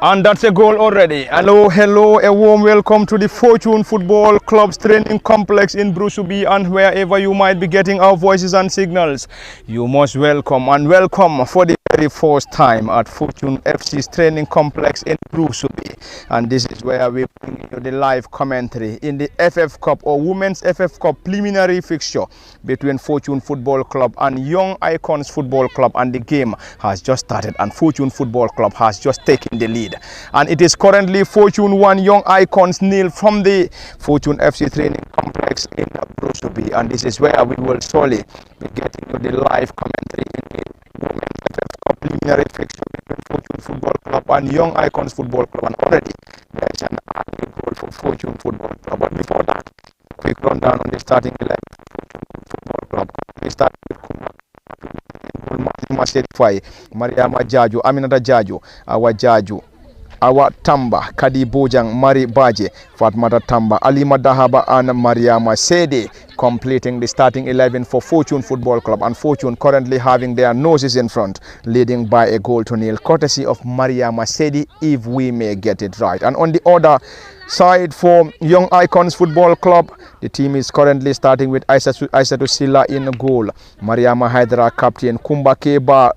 And that's a goal already. Hello, a warm welcome to the Fortune Football Club's training complex in Brusubi, and wherever you might be getting our voices and signals, you must welcome for the very first time at Fortune FC's training complex in Brusubi. And this is where we bring you the live commentary in the FF Cup or Women's FF Cup preliminary fixture between Fortune Football Club and Young Icons Football Club, and the game has just started and Fortune Football Club has just taken the lead. And it is currently Fortune 1, Young Icons 0 from the Fortune FC training complex in Brusubi. And this is where we will surely be getting you the live commentary in the Women's FF Cup preliminary fixture between Fortune Football Club and Young Icons Football Club. And already there is an early goal for Fortune Football Club. But before that, quick rundown on the starting 11 for Fortune Football Club. We start with Kumba. Mariama Jaju, Aminata Jaju, our Jaju, our Tamba, Kadi Bojang, Mari Baje, Fatmata Tamba, Alima Dahaba, and Mariama Sede, completing the starting 11 for Fortune Football Club. And Fortune currently having their noses in front, leading by a goal to nil, courtesy of Mariama Sede, if we may get it right. And on the other side for Young Icons Football Club, the team is currently starting with Aisatu Silla in goal, Mariama Haidara captain, Kumba Keba,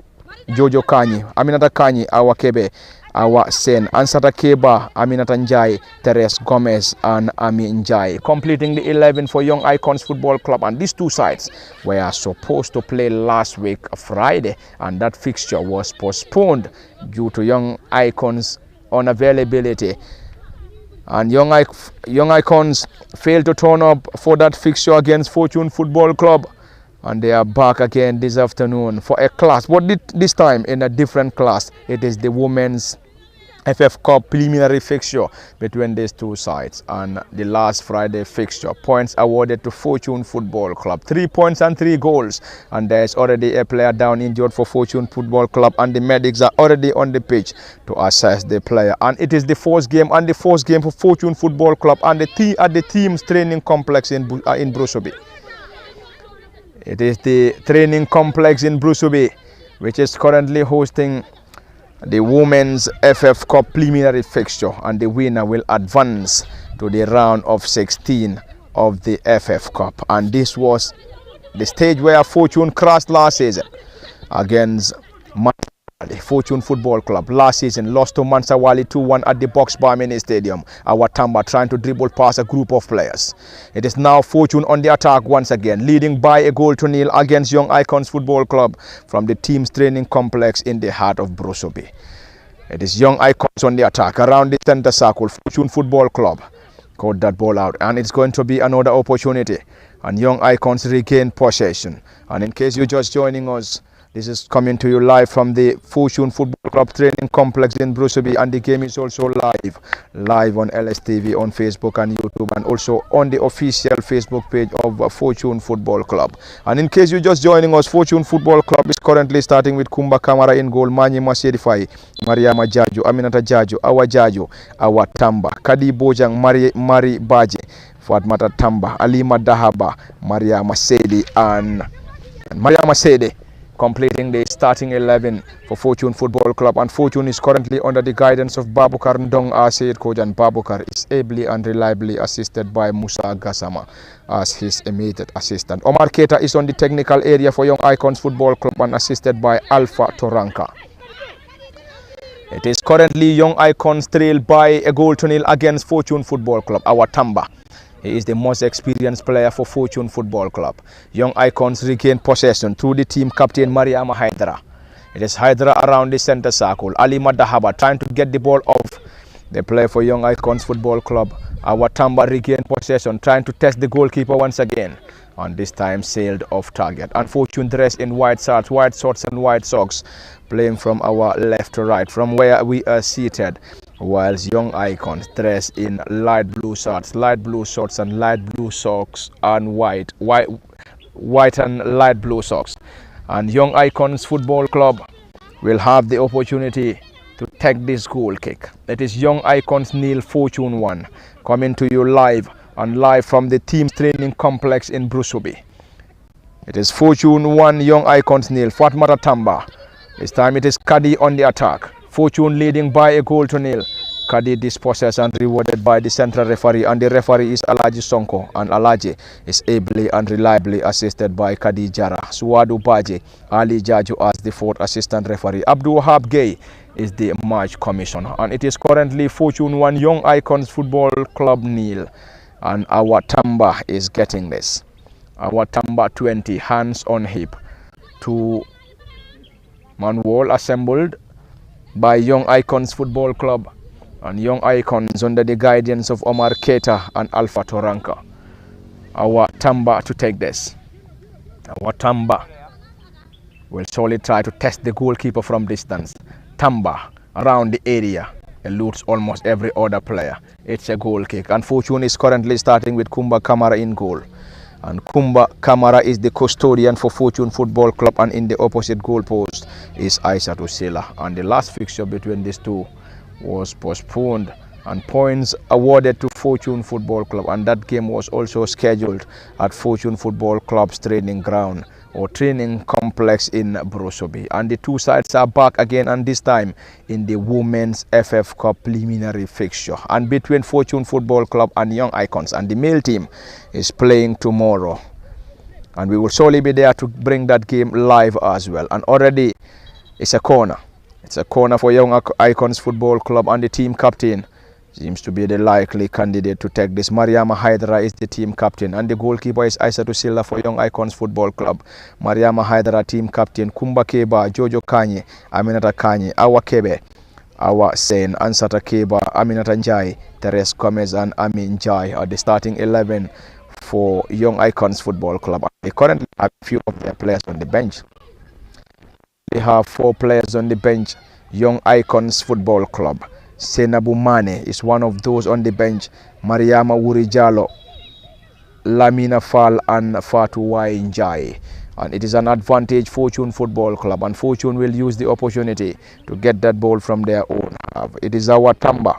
Jojo Kanyi, Aminata Kanyi, our Kebe, our Sen, Ansata Keba, Aminata Njai, Teres Gomez, and Ami Njai, completing the 11 for Young Icons Football Club. And these two sides were supposed to play last week Friday, and that fixture was postponed due to Young Icons unavailability. And Young Icons failed to turn up for that fixture against Fortune Football Club. And they are back again this afternoon for a class, but this time in a different class. It is the Women's FF Cup preliminary fixture between these two sides, and the last Friday fixture, points awarded to Fortune Football Club, 3 points and 3 goals. And there is already a player down injured for Fortune Football Club, and the medics are already on the pitch to assess the player. And it is the first game for Fortune Football Club and the team's training complex in Brusubi. It is the training complex in Brusubi which is currently hosting the Women's FF Cup preliminary fixture, and the winner will advance to the round of 16 of the FF Cup. And this was the stage where Fortune crashed last season against the Fortune Football Club. Last season lost to Mansawali 2-1 at the Box Bar Mini Stadium. Our Tamba trying to dribble past a group of players. It is now Fortune on the attack once again, leading by a goal to nil against Young Icons Football Club from the team's training complex in the heart of Brusubi. It is Young Icons on the attack around the center circle. Fortune Football Club caught that ball out, and it's going to be another opportunity, and Young Icons regain possession. And in case you're just joining us, this is coming to you live from the Fortune Football Club training complex in Brusubi, and the game is also live on LSTV, on Facebook and YouTube, and also on the official Facebook page of Fortune Football Club. And in case you're just joining us, Fortune Football Club is currently starting with Kumba Kamara in goal, Manyi Maserifai, Mariama Jaju, Aminata Jaju, our Tamba, Kadi Bojang, Mari Baje, Fatmata Tamba, Alima Dahaba, Mariama Sede, and Mariama Sede, completing the starting 11 for Fortune Football Club. And Fortune is currently under the guidance of Babukar Ndong as head coach, and Babukar is ably and reliably assisted by Musa Gassama as his immediate assistant. Omar Keita is on the technical area for Young Icons Football Club and assisted by Alpha Toranka. It is currently Young Icons trailed by a goal to nil against Fortune Football Club. Our Tamba, he is the most experienced player for Fortune Football Club. Young Icons regain possession through the team captain Mariama Haidara. It is Haidara around the center circle. Ali Madahaba trying to get the ball off the play for Young Icons Football Club. Our Tamba regain possession, trying to test the goalkeeper once again, and this time sailed off target. And Fortune dressed in white shorts and white socks, playing from our left to right, from where we are seated, whilst Young Icons dress in light blue shorts and light blue socks, and white and light blue socks. And Young Icons Football Club will have the opportunity to take this goal kick. It is Young Icons 0, Fortune 1, coming to you live from the team's training complex in Brusubi. It is Fortune 1, Young Icons 0. Fatmata Tamba, This time it is Kadi on the attack. Fortune leading by a goal to nil. Kadi dispossessed and rewarded by the central referee, and the referee is Alaji Sonko, and Alaji is ably and reliably assisted by Kadi Jara. Suwadu Baje, Ali Jaju as the fourth assistant referee. Abdul Wahab Gay is the match commissioner, and it is currently Fortune 1, Young Icons Football Club nil, and our Tamba is getting this. Our Tamba 20, hands on hip. Two-man wall assembled by Young Icons Football Club, and Young Icons under the guidance of Omar Keita and Alpha Toranka. Our Tamba to take this. Our Tamba will surely try to test the goalkeeper from distance. Tamba around the area eludes almost every other player. It's a goal kick, and Fortune is currently starting with Kumba Kamara in goal. And Kumba Kamara is the custodian for Fortune Football Club, and in the opposite goal post is Aissatou Sila. And the last fixture between these two was postponed, and points awarded to Fortune Football Club, and that game was also scheduled at Fortune Football Club's training ground or training complex in Brosobi. And the two sides are back again, and this time in the Women's FF Cup preliminary fixture, and between Fortune Football Club and Young Icons, and the male team is playing tomorrow, and we will surely be there to bring that game live as well. And already it's a corner. It's a corner for Young Icons Football Club, and the team captain seems to be the likely candidate to take this. Mariama Haidara is the team captain, and the goalkeeper is Aissatou Sila for Young Icons Football Club. Mariama Haidara team captain, Kumba Keba, Jojo Kanye, Aminata Kanye, Awa Kebe, Awa Sen, Ansata Keba, Aminata Njai, Teres Gomez and Amin Njai are the starting 11 for Young Icons Football Club. They currently have a few of their players on the bench. They have 4 players on the bench. Young Icons Football Club. Senabu Mane is one of those on the bench. Mariama Wurijalo, Lamina Fall and Fatuwai Njai. And it is an advantage Fortune Football Club, and Fortune will use the opportunity to get that ball from their own half. It is our Tamba,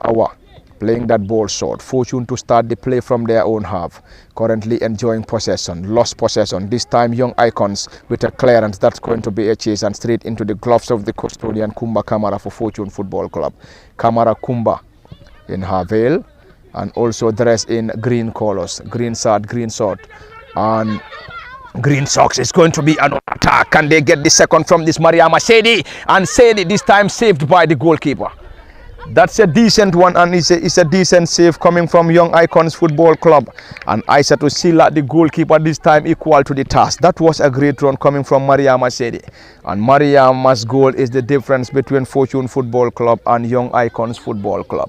our playing that ball short. Fortune to start the play from their own half. Currently enjoying possession, lost possession. This time Young Icons with a clearance. That's going to be a chase and straight into the gloves of the custodian Kumba Kamara for Fortune Football Club. Kamara Kumba in her veil, and also dressed in green colors, green shirt, green short, and green socks. It's going to be an attack. Can they get the second from this Mariama Sedi? And Sedi this time saved by the goalkeeper. That's a decent one, and it's a decent save coming from Young Icons Football Club. And Aissatou Sila, the goalkeeper, this time equal to the task. That was a great run coming from Mariama Sedi. And Mariama's goal is the difference between Fortune Football Club and Young Icons Football Club.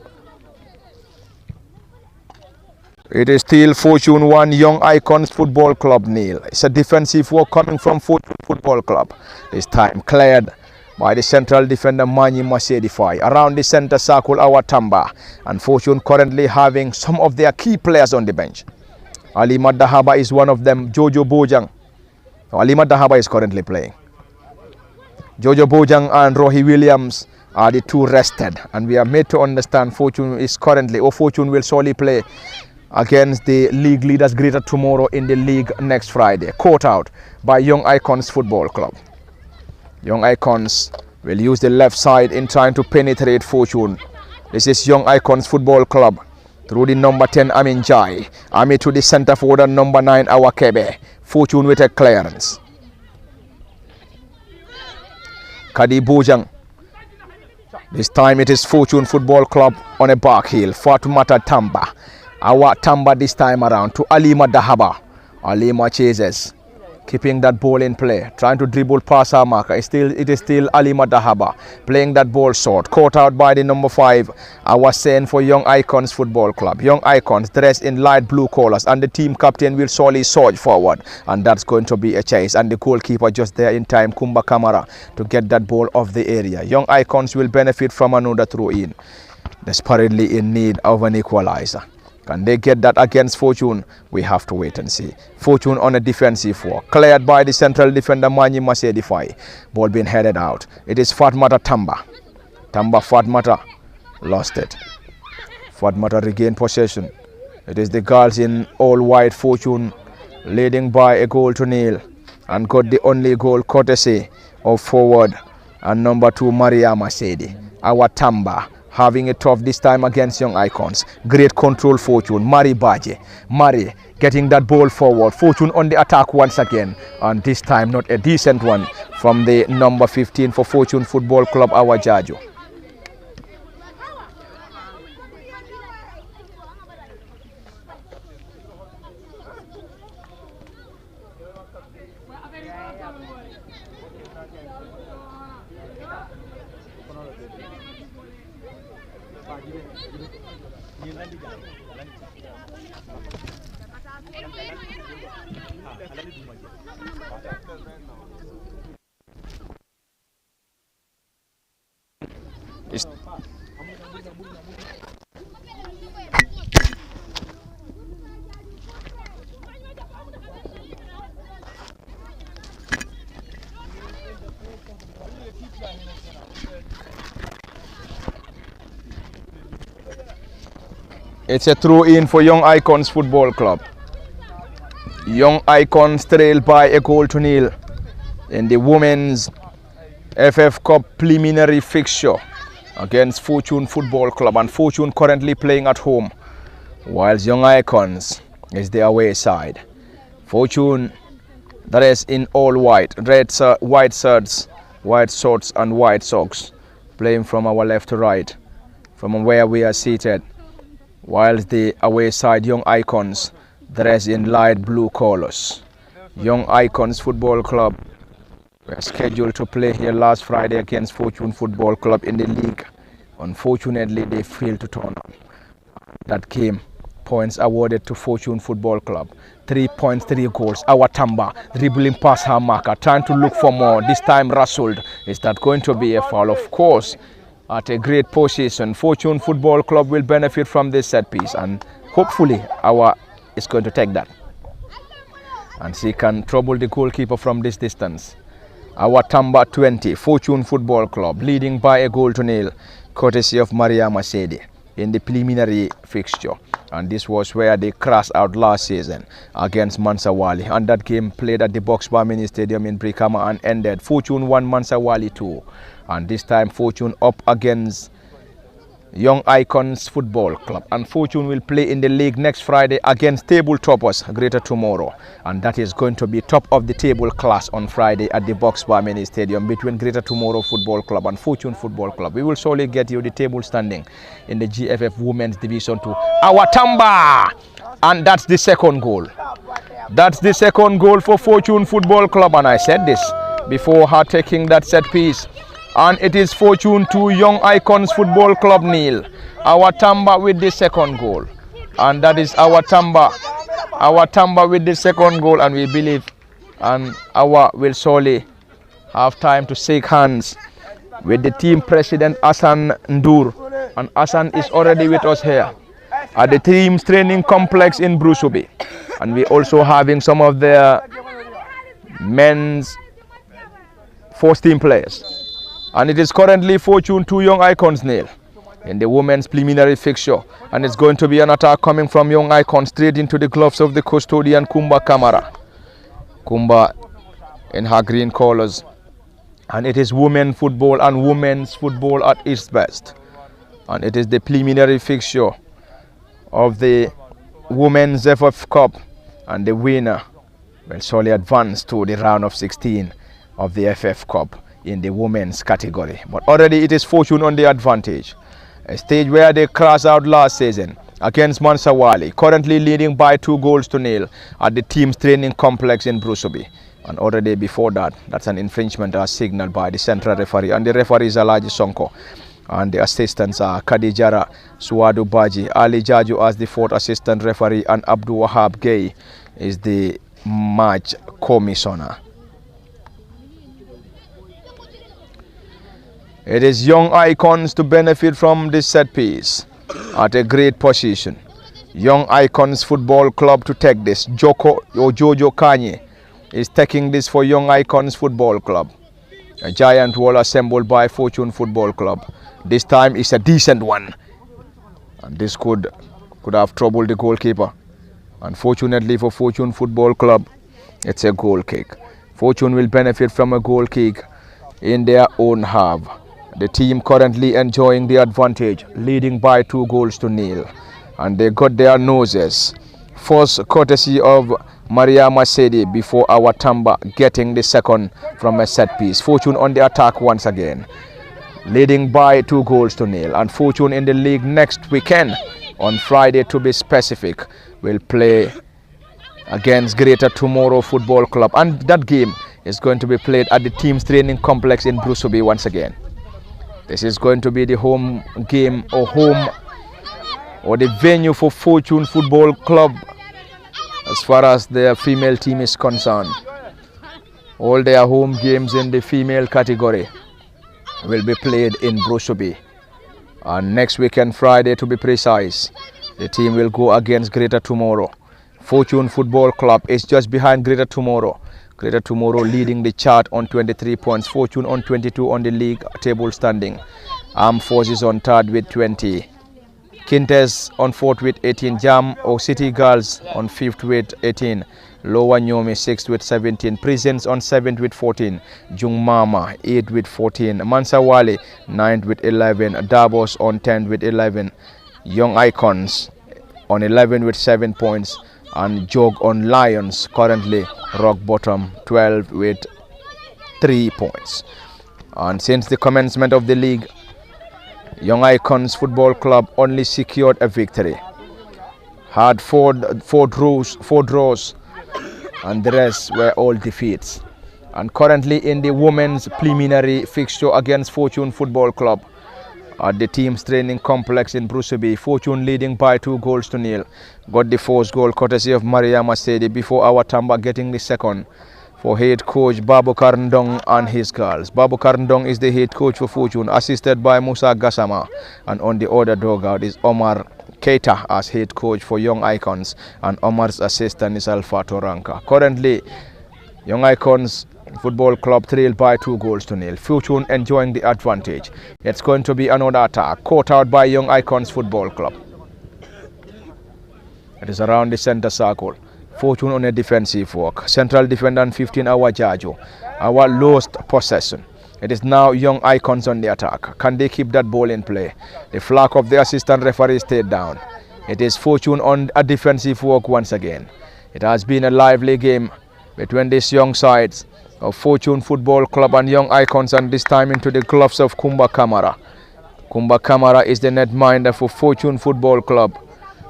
It is still Fortune 1, Young Icons Football Club nil. It's a defensive work coming from Fortune Football Club. This time cleared by the central defender Manyi Masedifai. Around the center circle, our Tamba, and Fortune currently having some of their key players on the bench. Ali Madahaba is one of them. Jojo Bojang. Ali Madahaba is currently playing. Jojo Bojang and Rohi Williams are the two rested, and we are made to understand Fortune is currently, or Fortune will surely play against the league leaders Greater tomorrow in the league next Friday. Caught out by Young Icons Football Club. Young Icons will use the left side in trying to penetrate Fortune. This is Young Icons Football Club through the number 10 Amin Jai. Ami to the center forward, number 9 Awakebe. Fortune with a clearance. Kadi Bojang. This time it is Fortune Football Club on a back heel. Fatumata Tamba. Our Tamba this time around to Alima Dahaba. Alima chases, keeping that ball in play, trying to dribble past our marker. It is still Alima Dahaba playing that ball short, caught out by the number 5. I was saying for Young Icons Football Club. Young Icons dressed in light blue colors, and the team captain will surely surge forward, and that's going to be a chase. And the goalkeeper just there in time, Kumba Kamara, to get that ball off the area. Young Icons will benefit from another throw-in, desperately in need of an equalizer. Can they get that against Fortune? We have to wait and see. Fortune on a defensive work, cleared by the central defender Manyi Masedifai. Ball being headed out. It is Fatmata Tamba. Fatmata lost it. Fatmata regained possession. It is the girls in all white Fortune leading by a goal to nil, and got the only goal courtesy of forward and number 2 Mariama Sedi. Our Tamba having it tough this time against Young Icons. Great control, Fortune. Mari Baje. Mari getting that ball forward. Fortune on the attack once again. And this time not a decent one from the number 15 for Fortune Football Club, Our Jaju. It's a throw in for Young Icons Football Club. Young Icons trailed by a goal to nil in the Women's FF Cup preliminary fixture against Fortune Football Club, and Fortune currently playing at home whilst Young Icons is the away side. Fortune, that is in all white, white shirts, white shorts and white socks, playing from our left to right from where we are seated, whilst the away side Young Icons dressed in light blue colors. Young Icons Football Club were scheduled to play here last Friday against Fortune Football Club in the league. Unfortunately, they failed to turn up. That game, points awarded to Fortune Football Club. 3 points, 3 goals. Our Tamba dribbling past her marker, trying to look for more. This time wrestled. Is that going to be a foul? Of course. At a great position, Fortune Football Club will benefit from this set piece, and hopefully our is going to take that. And she can trouble the goalkeeper from this distance. Our Tamba 20, Fortune Football Club, leading by a goal to nil, courtesy of Mariama Sedi in the preliminary fixture. And this was where they crashed out last season against Mansawali. And that game played at the Boxbar Mini Stadium in Brikama and ended. Fortune 1, Mansawali 2. And this time Fortune up against Young Icons Football Club, and Fortune will play in the league next Friday against table toppers Greater Tomorrow, and that is going to be top of the table class on Friday at the Boxbar Mini Stadium between Greater Tomorrow Football Club and Fortune Football Club. We will surely get you the table standing in the GFF Women's Division 2. Our Tamba, and that's the second goal. That's the second goal for Fortune Football Club, and I said this before her taking that set piece. And it is Fortune 2, Young Icons Football Club nil. Our Tamba with the second goal. And that is our Tamba. Our Tamba with the second goal, and we believe and our will surely have time to shake hands with the team president Asan Ndur. And Asan is already with us here at the team's training complex in Brusubi. And we also having some of their men's first team players. And it is currently Fortune 2, Young Icons nil in the women's preliminary fixture. And it's going to be an attack coming from Young Icons straight into the gloves of the custodian Kumba Kamara. Kumba in her green colors. And it is women football and women's football at its best. And it is the preliminary fixture of the Women's FF Cup. And the winner will surely advance to the round of 16 of the FF Cup in the women's category. But already it is Fortune on the advantage. A stage where they crashed out last season against Mansawali, currently leading by 2 goals to nil at the team's training complex in Brusubi. And already before that, that's an infringement as signaled by the central referee. And the referee is Alaji Sonko. And the assistants are Kadijara Suwadu Baji, Ali Jaju as the 4th assistant referee, and Abdul Wahab Gay is the match commissioner. It is Young Icons to benefit from this set piece at a great position. Young Icons Football Club to take this. Jojo Kanye is taking this for Young Icons Football Club. A giant wall assembled by Fortune Football Club. This time is a decent one. And this could have troubled the goalkeeper. Unfortunately for Fortune Football Club, it's a goal kick. Fortune will benefit from a goal kick in their own half. The team currently enjoying the advantage, leading by 2-0. And they got their noses. First courtesy of Maria Masedi before Awatamba getting the second from a set piece. Fortune on the attack once again, leading by 2-0. And Fortune in the league next weekend, on Friday to be specific, will play against Greater Tomorrow Football Club. And that game is going to be played at the team's training complex in Brusubi once again. This is going to be the home game or the venue for Fortune Football Club as far as their female team is concerned. All their home games in the female category will be played in Brusubi. And next weekend, Friday to be precise, the team will go against Greater Tomorrow. Fortune Football Club is just behind Greater Tomorrow. Greater Tomorrow leading the chart on 23 points. Fortune on 22 on the league table standing. Armed Forces on third with 20. Kintes on fourth with 18. Jam or City Girls on fifth with 18. Lower Nyomi sixth with 17. Prisons on seventh with 14. Jungmama 8th with 14. Mansawali 9th with 11. Davos on 10th with 11. Young Icons on 11 with 7 points. And Jog on Lions currently rock bottom 12 with 3 points. And since the commencement of the league, Young Icons Football Club only secured a victory. Had four draws, and the rest were all defeats. And currently in the women's preliminary fixture against Fortune Football Club at the team's training complex in Brusubi, Fortune leading by 2-0. Got the first goal courtesy of Maria Masedi before Awatamba getting the second for head coach Babu Karndong and his girls. Babu Karndong is the head coach for Fortune, assisted by Musa Gassama, and on the other dugout is Omar Keita as head coach for Young Icons, and Omar's assistant is Alpha Toranka. Currently, Young Icons Football Club trailed by 2-0. Fortune enjoying the advantage. It's going to be another attack caught out by Young Icons Football Club. It is around the center circle. Fortune on a defensive work. Central defender 15 Jajo. Our lost possession. It is now Young Icons on the attack. Can they keep that ball in play? The flag of the assistant referee stayed down. It is Fortune on a defensive work once again. It has been a lively game between these young sides of Fortune Football Club and Young Icons, and this time into the gloves of Kumba Kamara. Kumba Kamara is the netminder for Fortune Football Club,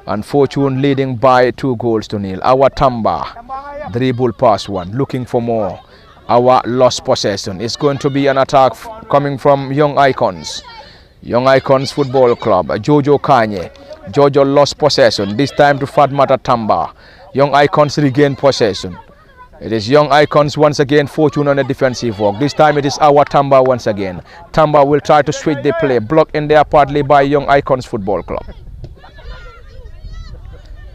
and Fortune leading by 2-0. Our Tamba dribble pass one, looking for more. Our lost possession. It's going to be an attack coming from Young Icons. Young Icons Football Club. Jojo Kanye. Jojo lost possession. This time to Fatmata Tamba. Young Icons regain possession. It is Young Icons once again. Fortune on a defensive work. This time it is our Tamba once again. Tamba will try to switch the play. Blocked in there partly by Young Icons Football Club.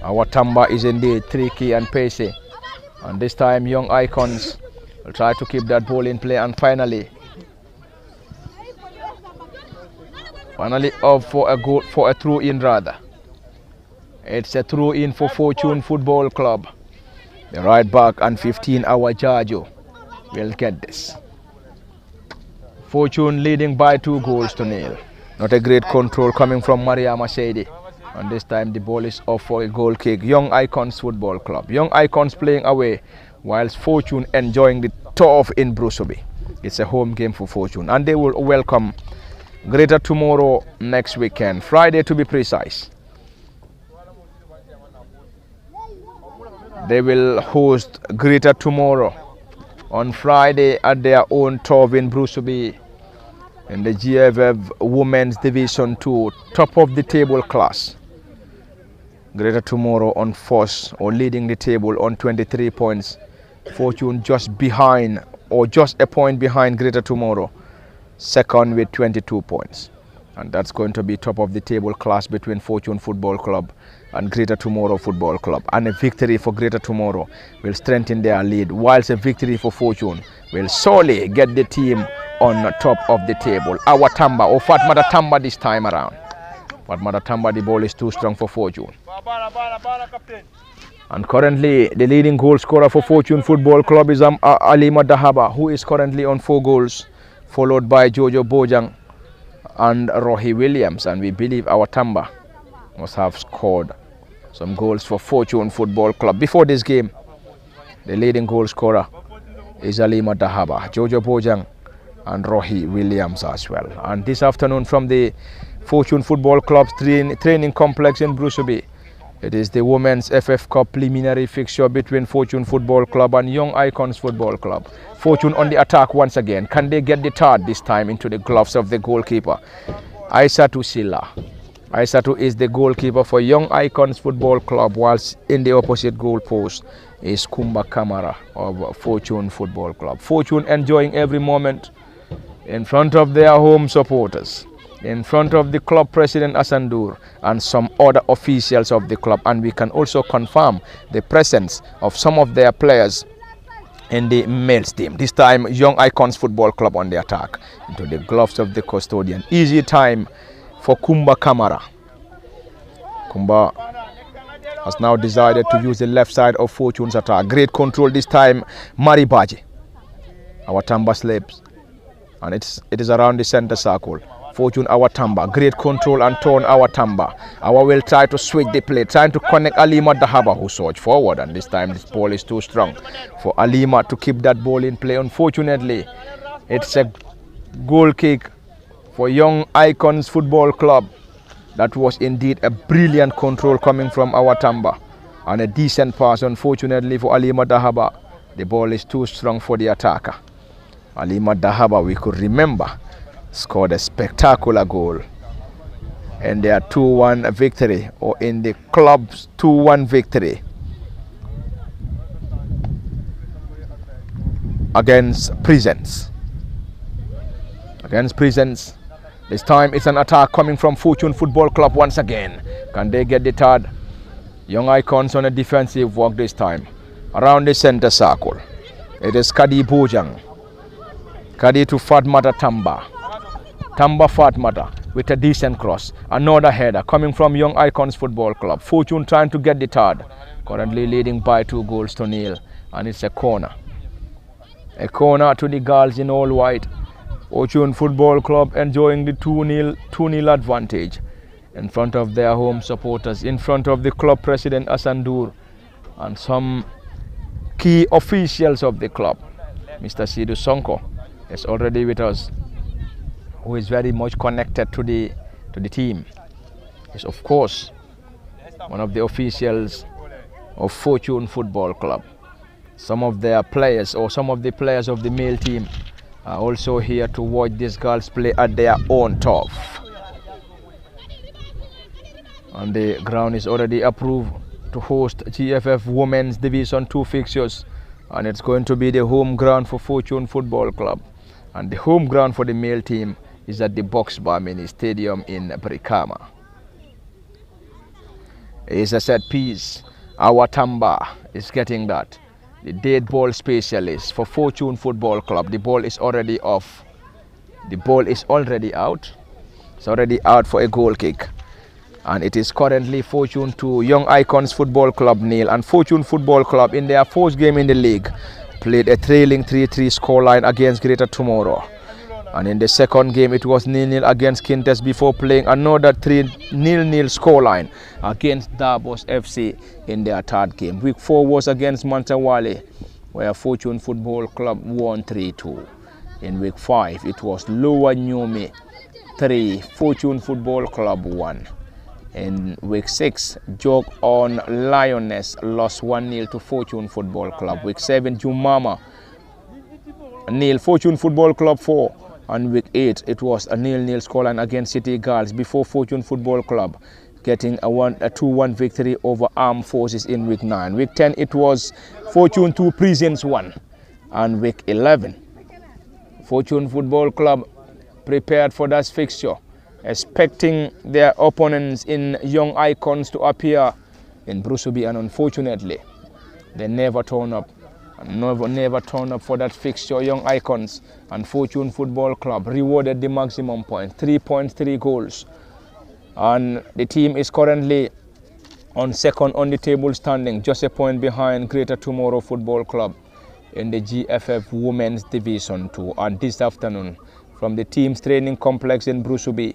Our Tamba is indeed tricky and pacey. And this time Young Icons will try to keep that ball in play, and finally up for a goal, for a throw in rather. It's a throw in for Fortune Football Club. The right back and 15 Jajo will get this. Fortune leading by 2-0. Not a great control coming from Maria Masedi. And this time the ball is off for a goal kick. Young Icons Football Club. Young Icons playing away, whilst Fortune enjoying the turf in Brusubi. It's a home game for Fortune, and they will welcome Greater Tomorrow next weekend, Friday to be precise. They will host Greater Tomorrow on Friday at their own turf in Brusubi in the GFF Women's Division 2 top of the table class. Greater Tomorrow on first, or leading the table on 23 points. Fortune just behind, or just a point behind Greater Tomorrow, second with 22 points. And that's going to be top of the table class between Fortune Football Club and Greater Tomorrow Football Club. And a victory for Greater Tomorrow will strengthen their lead, whilst a victory for Fortune will solely get the team on top of the table. Our Tamba, or Fatmata Tamba this time around. Fatmata Tamba, the ball is too strong for Fortune. And currently the leading goal scorer for Fortune Football Club is Alima Dahaba, who is currently on 4 goals followed by Jojo Bojang and Rohi Williams, and we believe Awatamba must have scored some goals for Fortune Football Club. Before this game, the leading goal scorer is Alima Dahaba, Jojo Bojang and Rohi Williams as well. And this afternoon from the Fortune Football Club's training complex in Brusubi, it is the Women's FF Cup preliminary fixture between Fortune Football Club and Young Icons Football Club. Fortune on the attack once again. Can they get the third this time into the gloves of the goalkeeper? Aisatu Silla. Aisatu is the goalkeeper for Young Icons Football Club, whilst in the opposite goal post is Kumba Kamara of Fortune Football Club. Fortune enjoying every moment in front of their home supporters, in front of the club president Asandur and some other officials of the club, and we can also confirm the presence of some of their players in the males team. This time Young Icons Football Club on the attack into the gloves of the custodian. Easy time for Kumba Kamara. Kumba has now decided to use the left side of Fortune's attack. Great control this time, Mari Baji. Awatamba slips, and it is around the center circle. Fortune Awatamba, great control and turn Awatamba. Awa will try to switch the play, trying to connect Alima Dahaba, who surged forward, and this time this ball is too strong for Alima to keep that ball in play. Unfortunately, it's a goal kick for Young Icons Football Club. That was indeed a brilliant control coming from Awatamba and a decent pass. Unfortunately for Alima Dahaba, the ball is too strong for the attacker. Alima Dahaba, we could remember, scored a spectacular goal in their 2-1 victory, or in the club's 2-1 victory against Presence. This time it's an attack coming from Fortune Football Club once again. Can they get the third? Young Icons on a defensive work this time. Around the center circle, it is Kadi Bojang. Kadi to Fatmata Tamba. Tamba Fatmata with a decent cross. Another header coming from Young Icons Football Club. Fortune trying to get the third. Currently leading by 2-0, and it's a corner. A corner to the girls in all white. Fortune Football Club enjoying the 2-0 advantage in front of their home supporters, in front of the club president Asandur and some key officials of the club. Mr. Sidu Sonko is already with us, who is very much connected to the team. Is of course one of the officials of Fortune Football Club. Some of their players, or some of the players of the male team, are also here to watch these girls play at their own turf. And the ground is already approved to host GFF Women's Division 2 fixtures, and it's going to be the home ground for Fortune Football Club, and the home ground for the male team is at the Boxbar Mini Stadium in Brikama. It's a set piece. Awatamba is getting that. The dead ball specialist for Fortune Football Club. The ball is already off. The ball is already out. It's already out for a goal kick. And it is currently Fortune 2, Young Icons Football Club 0. And Fortune Football Club, in their first game in the league, played a trailing 3-3 scoreline against Greater Tomorrow. And in the second game, it was 0-0 against Quintes before playing another 3-0 scoreline against Davos FC in their third game. Week 4 was against Mantawale, where Fortune Football Club won 3-2. In week 5, it was Lower Nyumi 3, Fortune Football Club 1. In week 6, Jog on Lioness lost 1-0 to Fortune Football Club. Week 7, Jumama 0, Fortune Football Club 4. And week 8, it was a 0-0 scoreline against City Girls before Fortune Football Club getting a 2-1 victory over Armed Forces in week 9. Week 10, it was Fortune 2, Presence 1. And week 11, Fortune Football Club prepared for that fixture, expecting their opponents in Young Icons to appear in Brusubi, and unfortunately, they never turn up. Never turned up for that fixture. Young Icons and Fortune Football Club rewarded the maximum points, 3 points, 3 goals. And the team is currently on second on the table standing, just a point behind Greater Tomorrow Football Club in the GFF Women's Division 2. And this afternoon, from the team's training complex in Brusubi.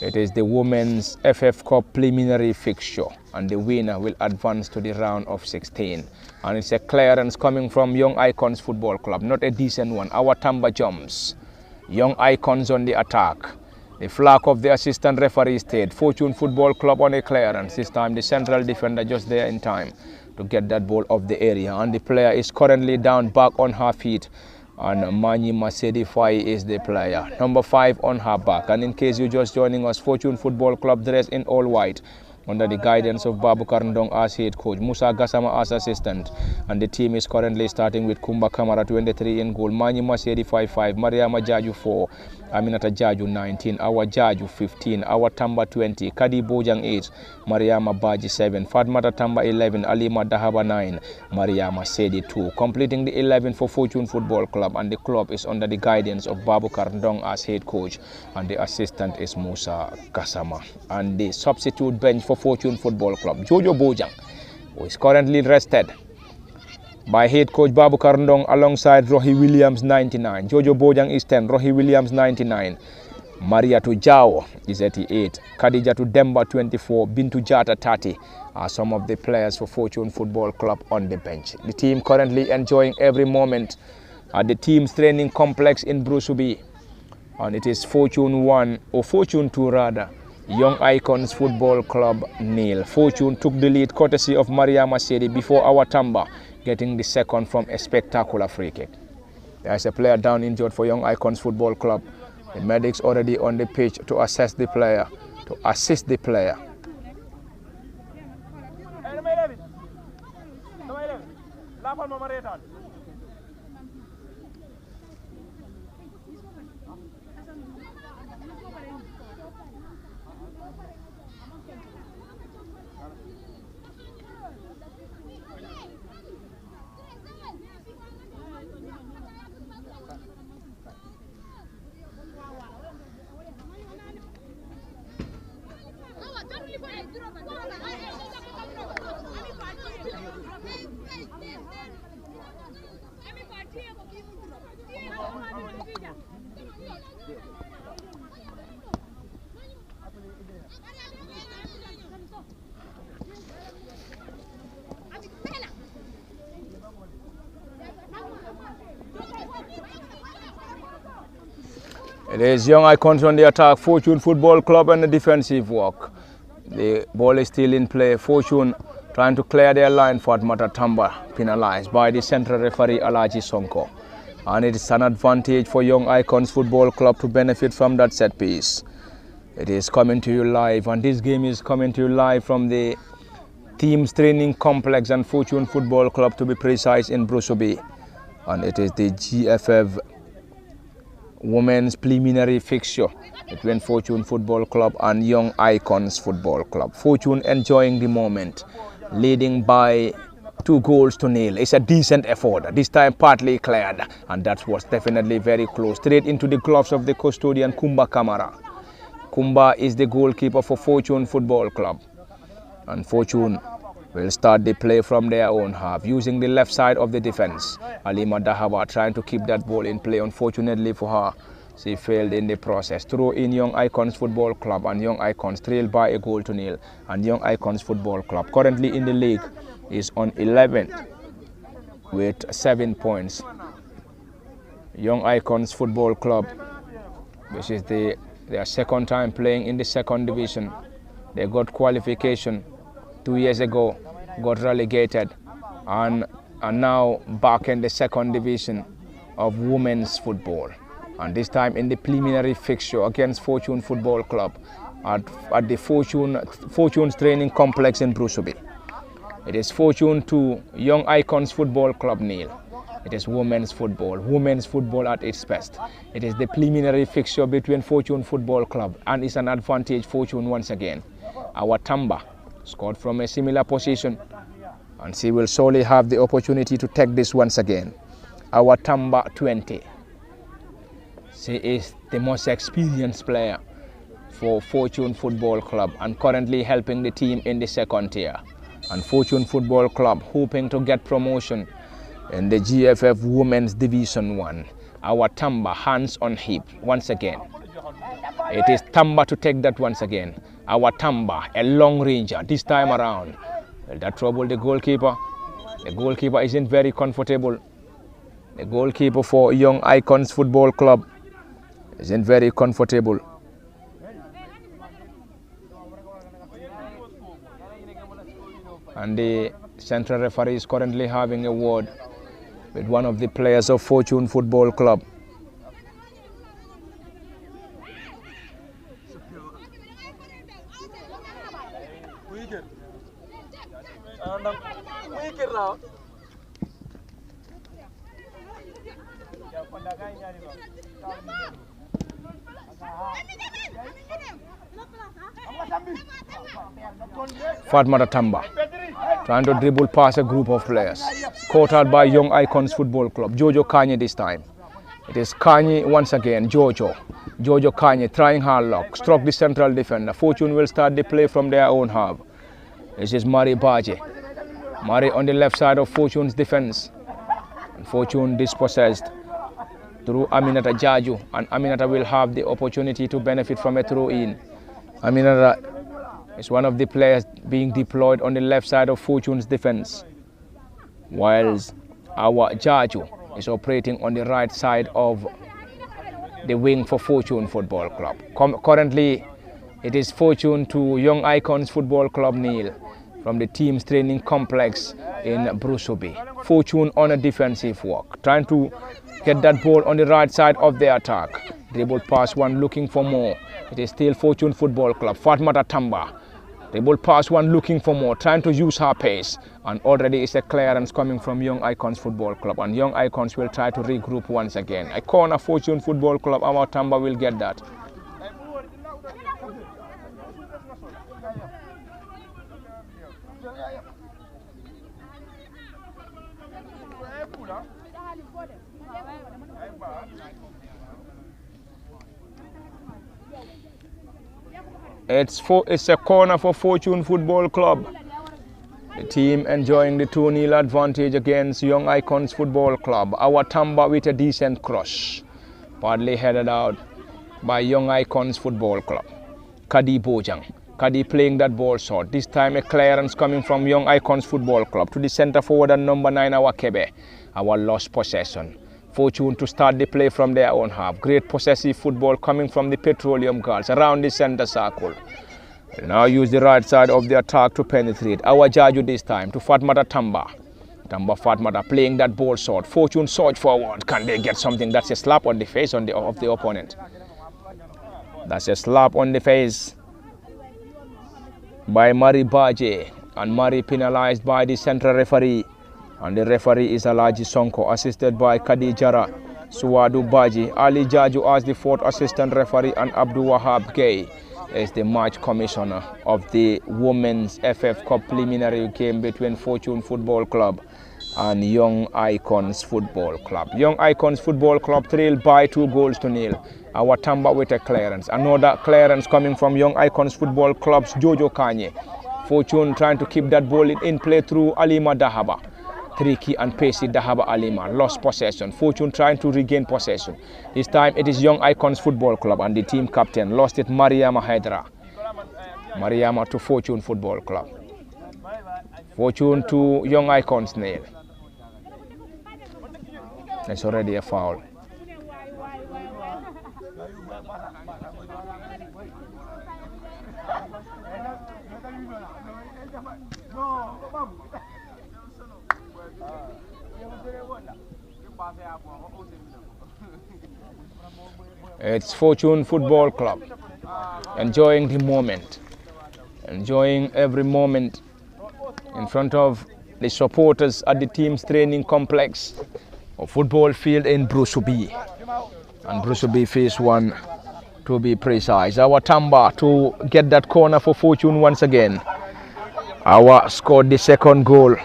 It is the Women's FF Cup preliminary fixture, and the winner will advance to the round of 16. And it's a clearance coming from Young Icons Football Club, not a decent one. Our Tamba jumps. Young Icons on the attack. The flag of the assistant referee stayed. Fortune Football Club on a clearance. This time the central defender just there in time to get that ball off the area. And the player is currently down back on her feet. And Mani Masedi Fai is the player. Number 5 on her back. And in case you're just joining us, Fortune Football Club dressed in all white, under the guidance of Babu Karndong as head coach, Musa Gassama as assistant, and the team is currently starting with Kumba Kamara 23 in goal, Mani Masedi 5, Mariama Jaju 4, Aminata Jaju 19, Awa Jaju 15, Awa Tamba 20, Kadi Bojang 8, Mariama Baji 7, Fatmata Tamba 11, Alima Dahaba 9, Mariama Sedi 2, completing the 11 for Fortune Football Club, and the club is under the guidance of Babu Karndong as head coach, and the assistant is Musa Gassama, and the substitute bench for Fortune Football Club, Jojo Bojang, who is currently rested by head coach Babu Karndong alongside Rohi Williams 99. Jojo Bojang is 10, Rohi Williams 99. Maria Tujao is 88. Khadija Demba 24, Bintu Jata 30 are some of the players for Fortune Football Club on the bench. The team currently enjoying every moment at the team's training complex in Brusubi. And it is Fortune 1, or Fortune 2 rather, Young Icons Football Club nil. Fortune took the lead courtesy of Maria Masedi before our Tamba getting the second from a spectacular free kick. There is a player down injured for Young Icons Football Club. The medics already on the pitch to assess the player, to assist the player. It is Young Icons on the attack, Fortune Football Club and the defensive work. The ball is still in play. Fortune trying to clear their line. Fatmata Tamba penalized by the central referee Alaji Sonko. And it is an advantage for Young Icons Football Club to benefit from that set piece. It is coming to you live, and this game is coming to you live from the team's training complex and Fortune Football Club, to be precise, in Brusubi. And it is the GFF Women's preliminary fixture between Fortune Football Club and Young Icons Football Club. Fortune enjoying the moment, leading by 2-0. It's a decent effort, this time partly cleared, and that was definitely very close. Straight into the gloves of the custodian Kumba Kamara. Kumba is the goalkeeper for Fortune Football Club, and Fortune will start the play from their own half, using the left side of the defense. Alima Dahaba trying to keep that ball in play. Unfortunately for her, she failed in the process. Throw in Young Icons Football Club, and Young Icons trailed by 1-0. And Young Icons Football Club, currently in the league, is on 11 with 7 points. Young Icons Football Club, which is their second time playing in the second division. They got qualification 2 years ago, got relegated, and are now back in the second division of women's football. And this time in the preliminary fixture against Fortune Football Club at the Fortune's training complex in Brusubi. It is Fortune 2, Young Icons Football Club nil. It is women's football at its best. It is the preliminary fixture between Fortune Football Club, and it's an advantage Fortune once again. Our Tamba scored from a similar position, and she will surely have the opportunity to take this once again. Our Tamba 20. She is the most experienced player for Fortune Football Club and currently helping the team in the second tier. And Fortune Football Club hoping to get promotion in the GFF Women's Division 1. Our Tamba, hands on hip, once again. It is Tamba to take that once again. Our Tamba, a long ranger, this time around. Will that trouble the goalkeeper? The goalkeeper isn't very comfortable. The goalkeeper for Young Icons Football Club isn't very comfortable. And the central referee is currently having a word with one of the players of Fortune Football Club. Fatmata Tamba trying to dribble past a group of players. Caught out by Young Icons Football Club. Jojo Kanye this time. It is Kanye once again. Jojo Kanye trying hard luck. Struck the central defender. Fortune will start the play from their own half. This is Mari Baje. Mari on the left side of Fortune's defense. And Fortune dispossessed through Aminata Jaju. And Aminata will have the opportunity to benefit from a throw-in. Aminata is one of the players being deployed on the left side of Fortune's defense, whilst our Jaju is operating on the right side of the wing for Fortune Football Club. Currently, it is Fortune to Young Icons Football Club nil from the team's training complex in Brusubi. Fortune on a defensive walk, trying to get that ball on the right side of the attack. Dribble pass one, looking for more. It is still Fortune Football Club. Fatmata Tamba. Dribble pass one, looking for more, trying to use her pace. And already is a clearance coming from Young Icons Football Club. And Young Icons will try to regroup once again. A corner, Fortune Football Club. Our Tamba will get that. It's a corner for Fortune Football Club. The team enjoying the 2-0 advantage against Young Icons Football Club. Our Tamba with a decent cross. Partly headed out by Young Icons Football Club. Kadi Bojang. Kadi playing that ball short. This time a clearance coming from Young Icons Football Club to the center forward and number 9, our Kebe. Our lost possession. Fortune to start the play from their own half. Great possessive football coming from the Petroleum Girls around the center circle. They now use the right side of the attack to penetrate. Our Jaju this time to Fatmata Tamba. Tamba Fatmata playing that ball short. Fortune surge forward. Can they get something? That's a slap on the face of the opponent. That's a slap on the face by Mari Baje. And Mari penalized by the central referee. And the referee is Alaji Sonko, assisted by Kadi Jara, Suwadu Baji, Ali Jaju as the fourth assistant referee, and Abdul Wahab Gay is the match commissioner of the Women's FF Cup preliminary game between Fortune Football Club and Young Icons Football Club. Young Icons Football Club trailed by 2-0. Our Tamba with a clearance. Another clearance coming from Young Icons Football Club's Jojo Kanye. Fortune trying to keep that ball in play through Alima Dahaba. Tricky and pacey Dahaba Alima lost possession. Fortune trying to regain possession. This time it is Young Icons Football Club and the team captain lost it, Mariama Hydra. Mariama to Fortune Football Club. Fortune to Young Icons nil. It's already a foul. It's Fortune Football Club enjoying the moment, enjoying every moment in front of the supporters at the team's training complex or football field in Brusubi. And Brusubi phase 1 to be precise. Our Tamba to get that corner for Fortune once again. Our scored the second goal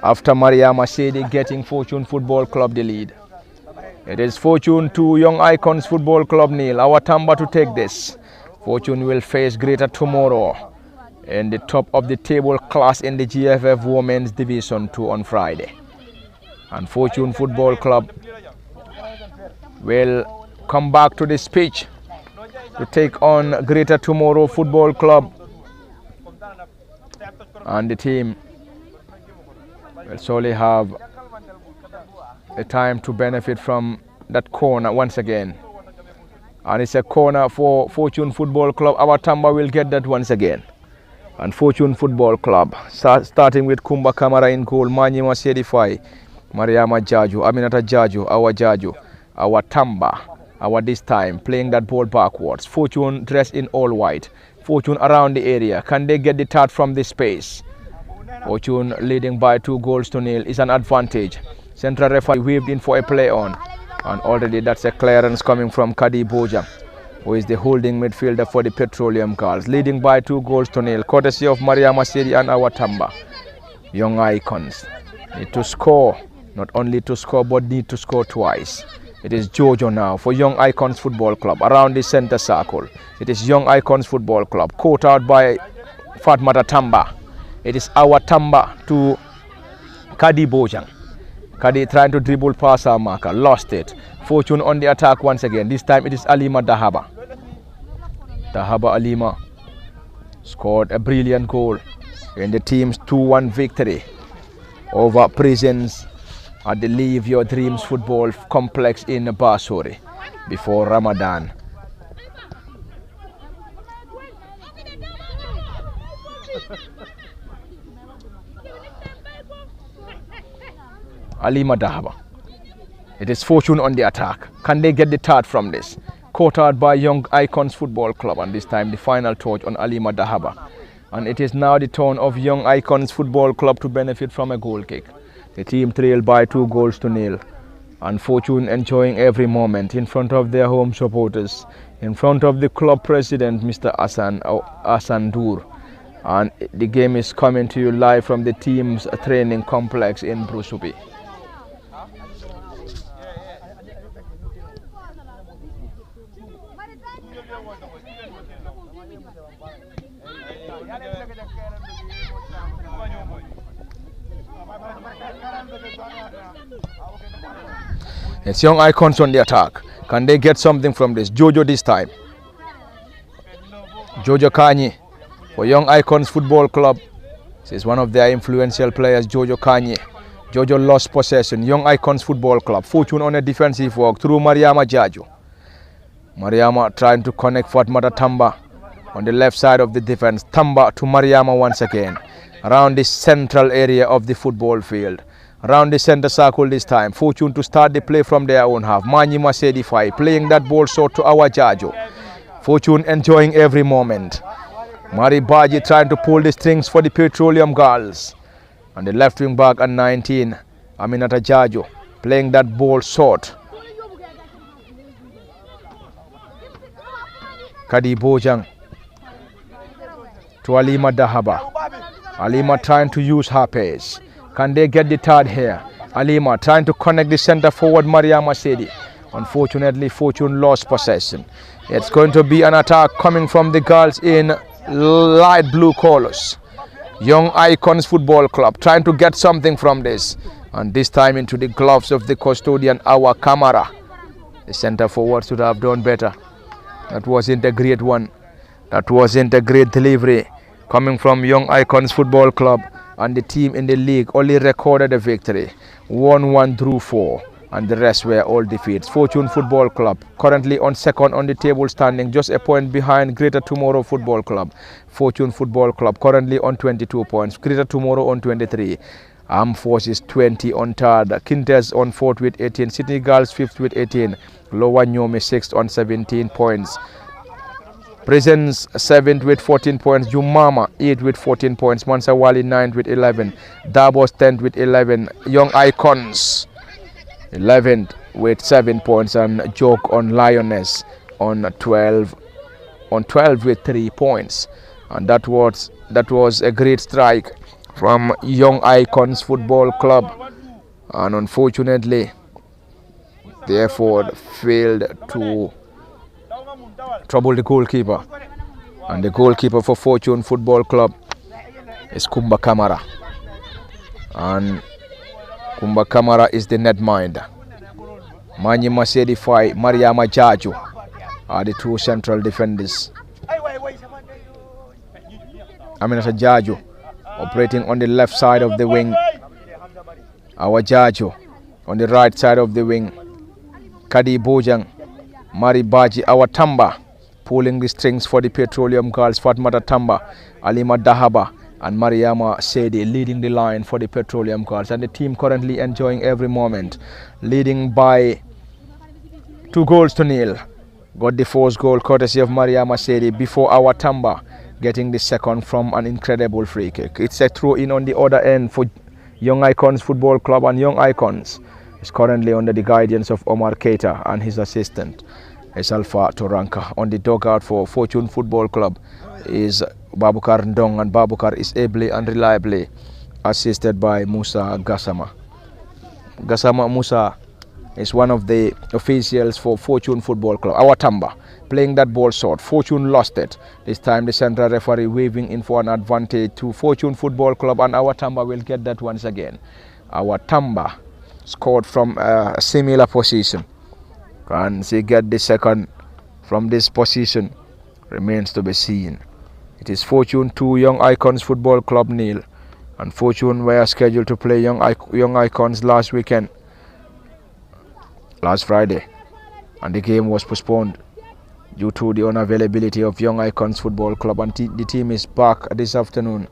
after Mariama Sedi getting Fortune Football Club the lead. It is Fortune to Young Icons Football Club nil. Our Tamba to take this. Fortune will face Greater tomorrow in the top of the table class in the GFF Women's Division 2 on Friday. And Fortune Football Club will come back to this pitch to take on Greater Tomorrow Football Club, and the team will surely have a time to benefit from that corner once again. And it's a corner for Fortune Football Club. Our Tamba will get that once again. And Fortune Football Club, starting with Kumba Kamara in goal, Manyima Sedifai, Mariama Jaju, Aminata Jaju, our Tamba, our this time, playing that ball backwards. Fortune dressed in all white. Fortune around the area. Can they get the touch from this space? Fortune leading by 2-0 is an advantage. Central referee waved in for a play on. And already that's a clearance coming from Kadi Boja, who is the holding midfielder for the Petroleum Girls, leading by 2-0, courtesy of Mariama Sedi and our Tamba. Young Icons need to score, not only to score, but need to score twice. It is Jojo now for Young Icons Football Club around the center circle. It is Young Icons Football Club, caught out by Fatmata Tamba. It is our Tamba to Kadi Bojang. Kadi trying to dribble past our marker, lost it. Fortune on the attack once again. This time it is Alima Dahaba. Dahaba Alima scored a brilliant goal in the team's 2-1 victory over Prisons at the Live Your Dreams Football Complex in Basori before Ramadan. Alima Dahaba. It is Fortune on the attack. Can they get the third from this? Caught out by Young Icons Football Club, and this time the final touch on Alima Dahaba. And it is now the turn of Young Icons Football Club to benefit from a goal kick. The team trailed by 2-0, and Fortune enjoying every moment in front of their home supporters, in front of the club president, Mr. Asan Dur. And the game is coming to you live from the team's training complex in Brusubi. It's Young Icons on the attack. Can they get something from this? Jojo this time. Jojo Kanye for Young Icons Football Club. This is one of their influential players, Jojo Kanye. Jojo lost possession. Young Icons Football Club. Fortune on a defensive work through Mariama Jaju. Mariama trying to connect Fatmata Tamba on the left side of the defense. Tamba to Mariama once again. Around the central area of the football field. Around the center circle this time. Fortune to start the play from their own half. Manyima Sedifai playing that ball short to our Jaju. Fortune enjoying every moment. Mari Baji trying to pull the strings for the Petroleum Girls. And the left wing back at 19, Aminata Jaju playing that ball short. Kadi Bojang to Alima Dahaba. Alima trying to use her pace. Can they get the third here? Alima trying to connect the center forward, Mariama Sedi. Unfortunately, Fortune lost possession. It's going to be an attack coming from the girls in light blue colors. Young Icons Football Club trying to get something from this. And this time into the gloves of the custodian, our Kamara. The center forward should have done better. That wasn't a great one. That wasn't a great delivery coming from Young Icons Football Club. And the team in the league only recorded a victory. 1-1 drew 4. And the rest were all defeats. Fortune Football Club currently on second on the table standing, just a point behind Greater Tomorrow Football Club. Fortune Football Club currently on 22 points. Greater Tomorrow on 23. Armed Forces 20 on third. Kintes on fourth with 18. Sydney Girls fifth with 18. Lower Nyomi sixth on 17 points. Prisons 7th with 14 points. Jumama 8th with 14 points. Mansawali 9th with 11. Davos 10th with 11. Young Icons 11th with 7 points, and Joke on Lioness on 12 with 3 points. And that was a great strike from Young Icons Football Club, and unfortunately the effort failed to trouble the goalkeeper, and the goalkeeper for Fortune Football Club is Kumba Kamara, and Kumba Kamara is the netminder. Manyi Masedi 5, Mariama Jaju are the two central defenders. Aminata Jaju operating on the left side of the wing. Our Jaju on the right side of the wing. Kadi Bojang, Mari Baji, our Tamba pulling the strings for the Petroleum Girls. Fatmata Tamba, Alima Dahaba and Mariama Sedi leading the line for the Petroleum Girls, and the team currently enjoying every moment, leading by 2-0. Got the first goal courtesy of Mariama Sedi before our Tamba getting the second from an incredible free kick. It's a throw in on the other end for Young Icons Football Club, and Young Icons is currently under the guidance of Omar Keita and his assistant is Alpha Toranka. On the dugout for Fortune Football Club is Babukar Ndong, and Babukar is ably and reliably assisted by Musa Gassama. Gassama Musa is one of the officials for Fortune Football Club. Our Tamba playing that ball short. Fortune lost it. This time the central referee waving in for an advantage to Fortune Football Club, and our Tamba will get that once again. Our Tamba scored from a similar position. Can she get the second from this position? Remains to be seen. It is Fortune 2, Young Icons Football Club 0, and Fortune were scheduled to play Young Icons last Friday, and the game was postponed due to the unavailability of Young Icons Football Club, and the team is back this afternoon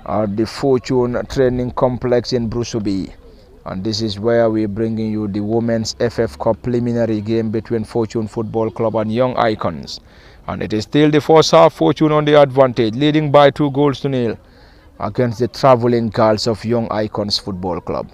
at the Fortune Training Complex in Brusubi. And this is where we're bringing you the Women's FF Cup preliminary game between Fortune Football Club and Young Icons. And it is still the first half, Fortune on the advantage, leading by 2-0 against the travelling girls of Young Icons Football Club.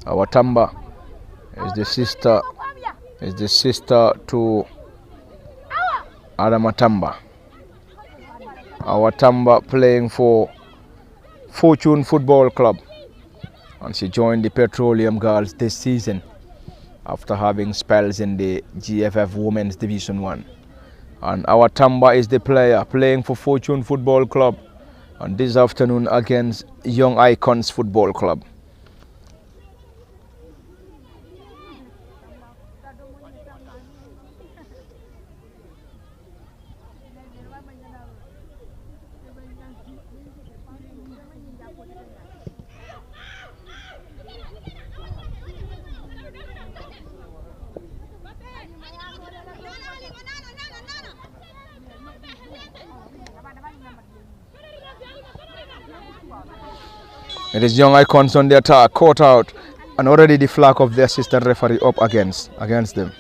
Our Tamba is the sister to Adama Tamba. Our Tamba playing for Fortune Football Club, and she joined the Petroleum Girls this season after having spells in the GFF Women's Division 1. And our Tamba is the player playing for Fortune Football Club, and this afternoon against Young Icons Football Club. It is Young Icons on the attack, caught out, and already the flag of the assistant referee up against them.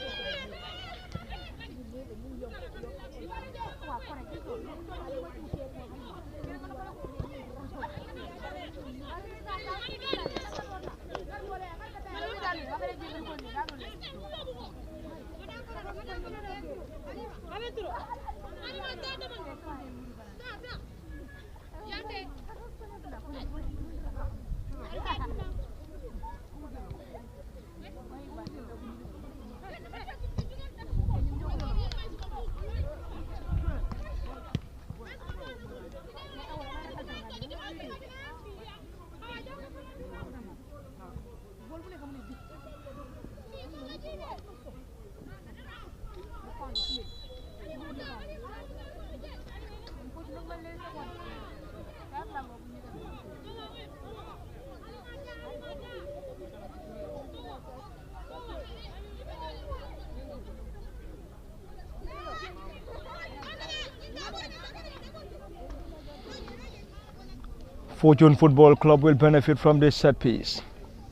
Fortune Football Club will benefit from this set piece.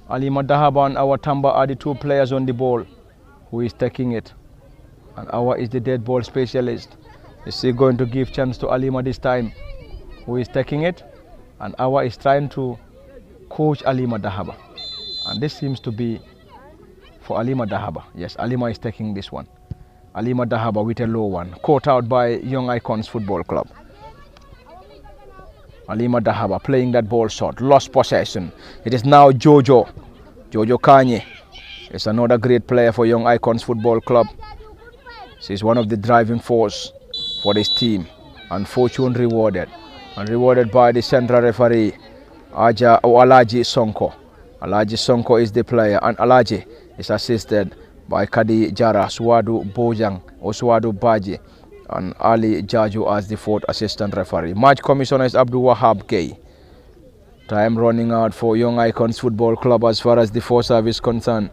Alima Dahaba and our Tamba are the two players on the ball who is taking it. And Awa is the dead ball specialist. Is he going to give chance to Alima this time, who is taking it? And Awa is trying to coach Alima Dahaba. And this seems to be for Alima Dahaba. Yes, Alima is taking this one. Alima Dahaba with a low one. Caught out by Young Icons Football Club. Alima Dahaba playing that ball short. Lost possession. It is now Jojo Kanye. is another great player for Young Icons Football Club. She's one of the driving force for this team, and fortune rewarded, and rewarded by the central referee Alaji Sonko. Alaji Sonko is the player, and Alaji is assisted by Kadi Jara, Swadu Bojang, Oswadu Baji, and Ali Jaju as the fourth assistant referee. Match commissioner is Abdul Wahab Gay. Time running out for Young Icons Football Club as far as the four service concerned.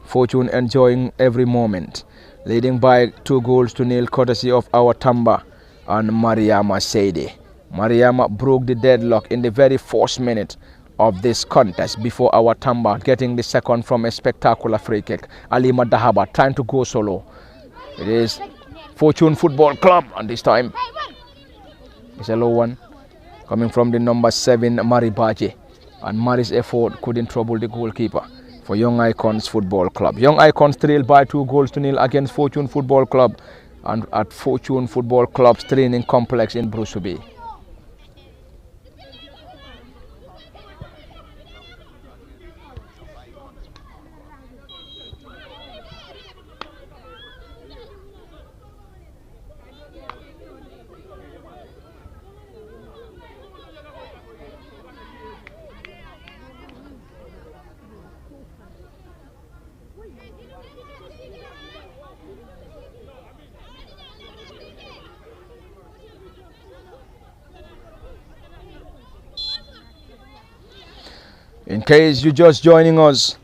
Fortune enjoying every moment, leading by 2-0 courtesy of our Tamba and Mariama Seide. Mariama broke the deadlock in the very first minute of this contest before our Tamba getting the second from a spectacular free kick. Alima Dahaba trying to go solo. It is Fortune Football Club, and this time it's a low one coming from the number 7 Mari Baji, and Mari's effort couldn't trouble the goalkeeper for Young Icons Football Club. Young Icons trailed by 2-0 against Fortune Football Club, and at Fortune Football Club's training complex in Brusubi. In case you're just joining us,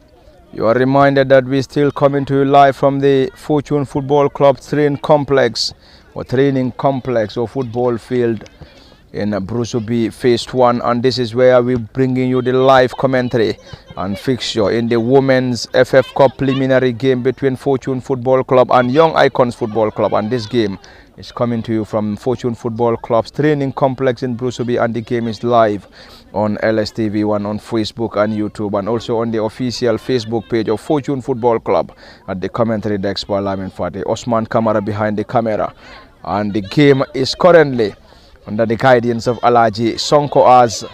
you are reminded that we're still coming to you live from the Fortune Football Club training complex or football field in Brusubi Phase 1, and this is where we're bringing you the live commentary and fixture in the Women's FF Cup preliminary game between Fortune Football Club and Young Icons Football Club, and this game is coming to you from Fortune Football Club's training complex in Brusubi, and the game is live on LSTV1 on Facebook and YouTube, and also on the official Facebook page of Fortune Football Club. At the commentary desk by Lamin Fateh, Osman Kamara behind the camera, and the game is currently under the guidance of Alaji Sonko as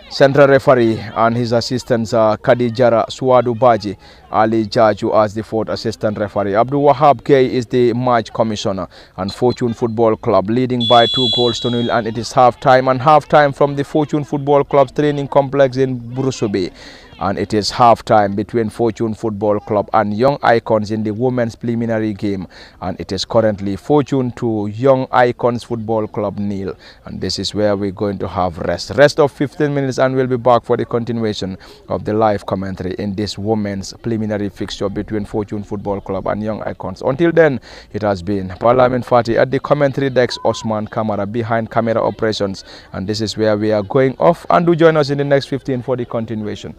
central referee, and his assistants are Kadijara Suwadu Baji, Ali Jaju as the fourth assistant referee. Abdul Wahab Gay is the match commissioner, and Fortune Football Club leading by 2-0, and it is half time, and half time from the Fortune Football Club's training complex in Brusubi. And it is half time between Fortune Football Club and Young Icons in the women's preliminary game, and it is currently Fortune 2, Young Icons Football Club 0, and this is where we're going to have rest of 15 minutes, and we'll be back for the continuation of the live commentary in this women's preliminary fixture between Fortune Football Club and Young Icons. Until then, it has been Parliament Fatih at the commentary desk, Osman Kamara behind camera operations, and this is where we are going off, and do join us in the next 15 for the continuation.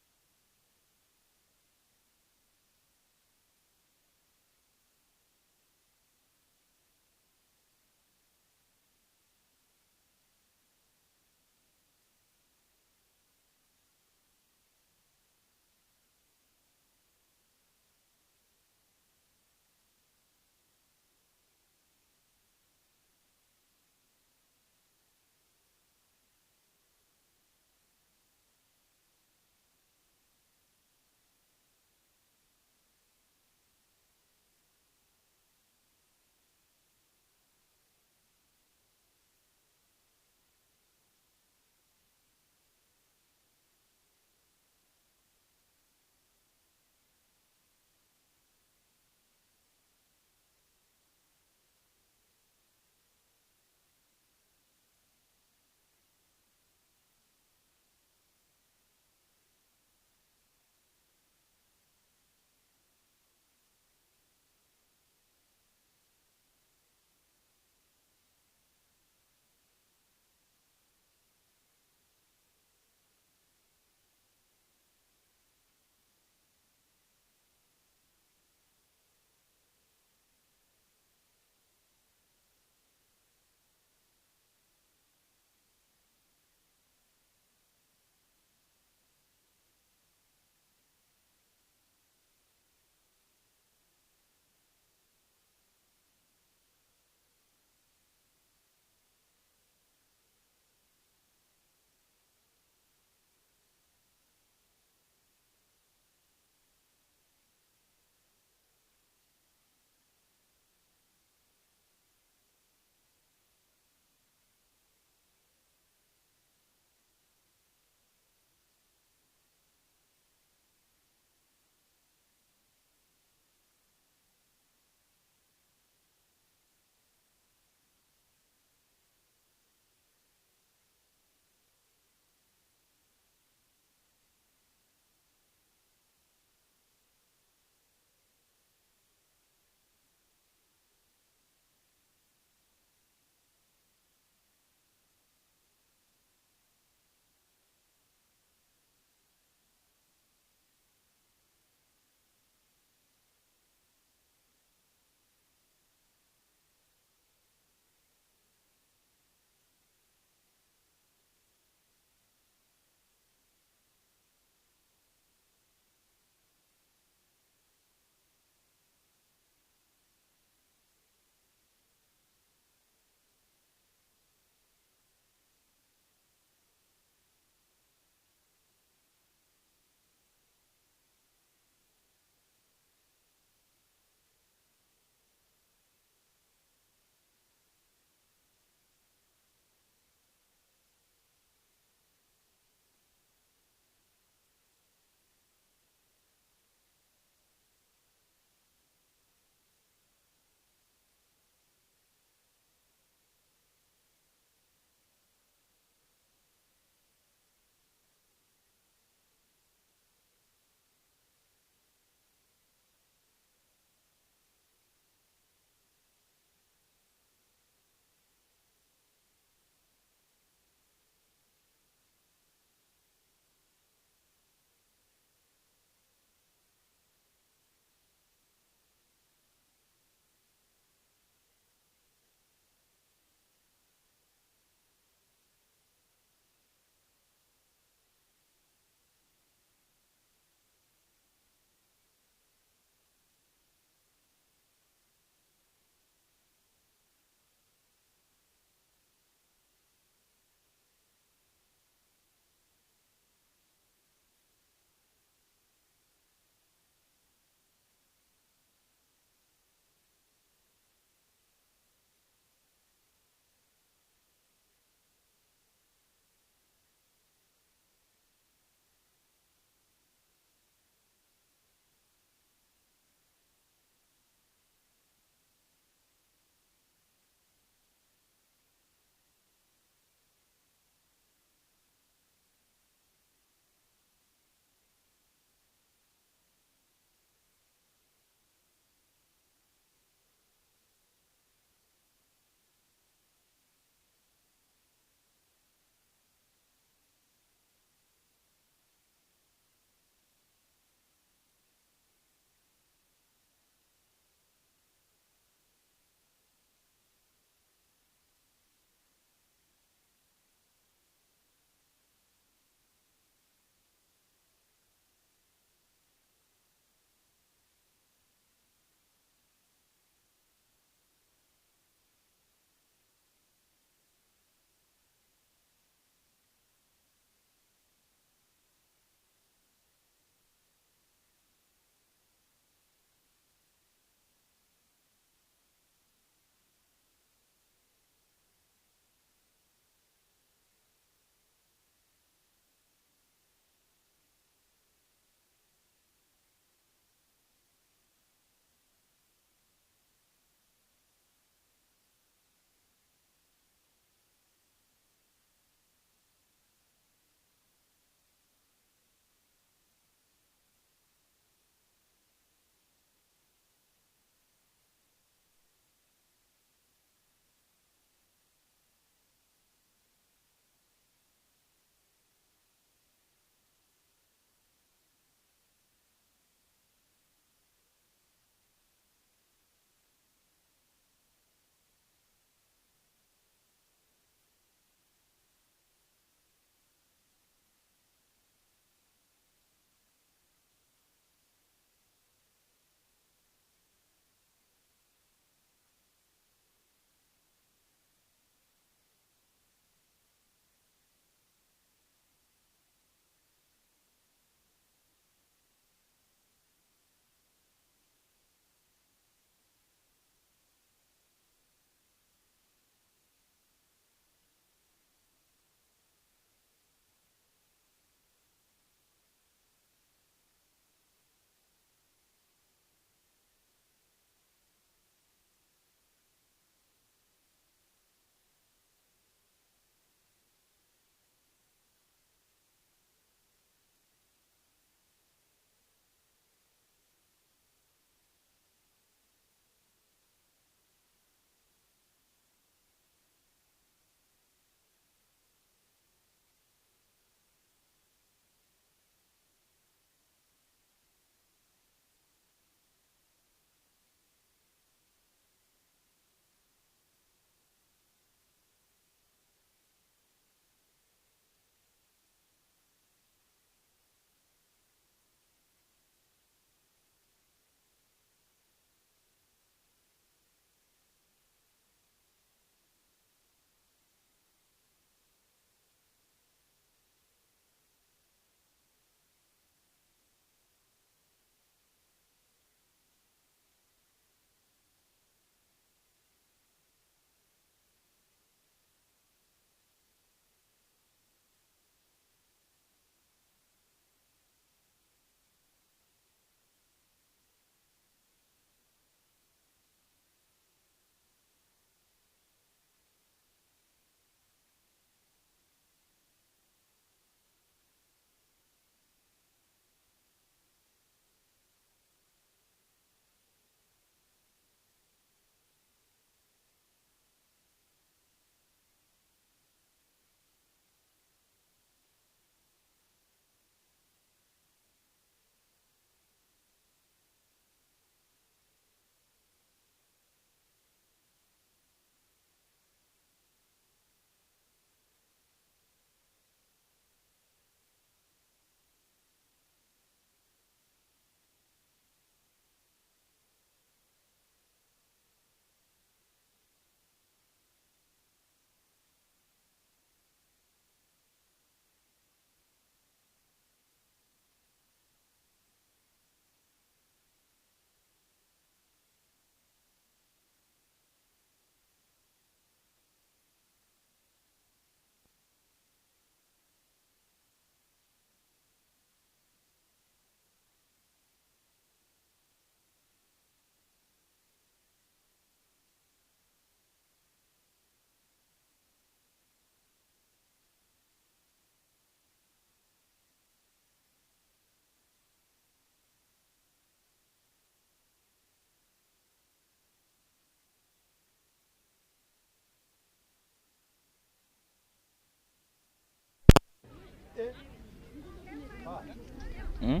Hmm?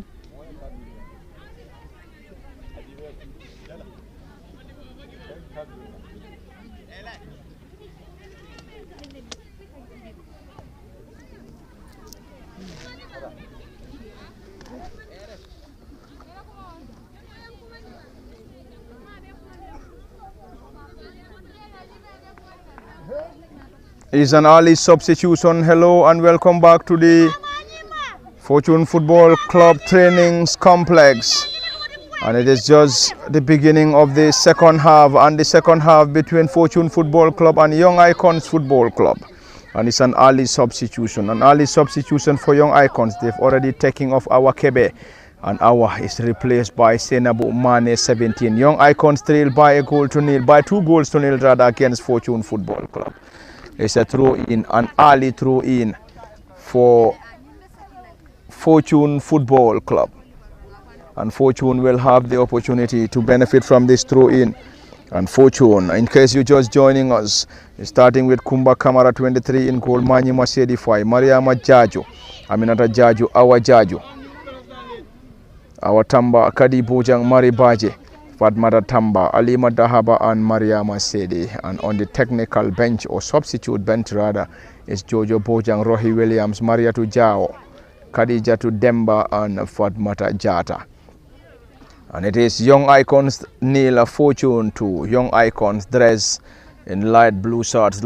Is an early substitution. Hello and welcome back to the Fortune Football Club Trainings Complex. And it is just the beginning of the second half, and the second half between Fortune Football Club and Young Icons Football Club. And it's an early substitution. An early substitution for Young Icons. They've already taken off Awa Kebe, and Awa is replaced by Senabu Mane 17. Young Icons trail by a goal to nil, by 2 goals to nil rather, against Fortune Football Club. It's a throw in, an early throw in for Fortune Football Club. And Fortune will have the opportunity to benefit from this throw in. And Fortune, in case you're just joining us, starting with Kumba Kamara 23 in goal, Manyi Masedi 5, Mariama Jaju, Aminata Jaju, Awa Jaju, Awa Tamba, Kadi Bojang, Mari Baje, Fatmata Tamba, Alima Dahaba and Mariama Sedi. And on the technical bench, or substitute bench rather, is Jojo Bojang, Rohi Williams, Mariatu Jao, Khadijatu Demba and Fatmata Jata. And it is Young Icons nil, Fortune 2. Young Icons dress in light blue shorts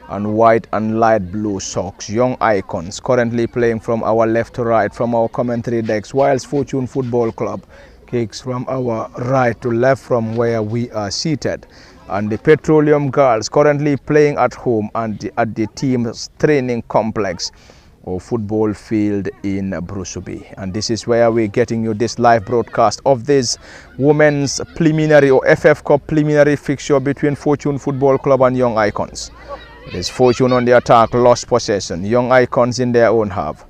and white and light blue socks. Young Icons currently playing from our left to right from our commentary decks, whilst Fortune Football Club kicks from our right to left from where we are seated. And the Petroleum Girls currently playing at home and at the team's training complex or football field in Brusubi. And this is where we're getting you this live broadcast of this women's preliminary or FF Cup preliminary fixture between Fortune Football Club and Young Icons. It is Fortune on the attack, lost possession. Young Icons in their own half,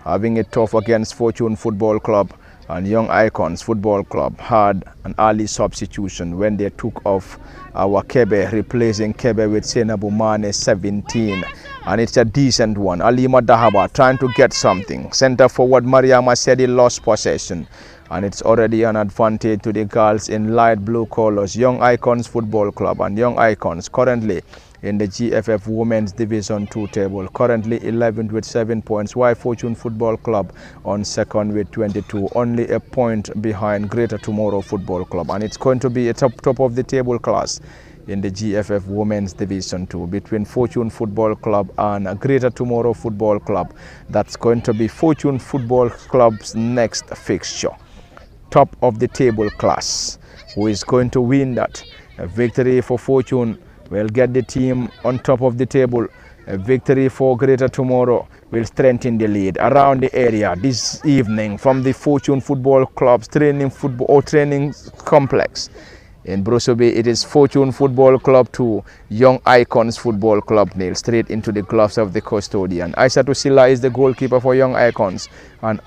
having it tough against Fortune Football Club. And Young Icons Football Club had an early substitution when they took off our Kebe, replacing Kebe with Senabu Mane 17. And it's a decent one. Alima Dahaba trying to get something. Center forward Mariama Sedi lost possession. And it's already an advantage to the girls in light blue colors. Young Icons Football Club and Young Icons currently in the GFF Women's Division 2 table, currently 11th with 7 points, while Fortune Football Club on second with 22, only a point behind Greater Tomorrow Football Club. And it's going to be a top of the table class in the GFF Women's Division 2 between Fortune Football Club and Greater Tomorrow Football Club. That's going to be Fortune Football Club's next fixture. Top of the table class. Who is going to win that? A victory for Fortune will get the team on top of the table. A victory for Greater Tomorrow will strengthen the lead around the area this evening from the Fortune Football Club's training complex. In Brusubi, it is Fortune Football Club 2, Young Icons Football Club nil, straight into the gloves of the custodian. Aissatou Silla is the goalkeeper for Young Icons, and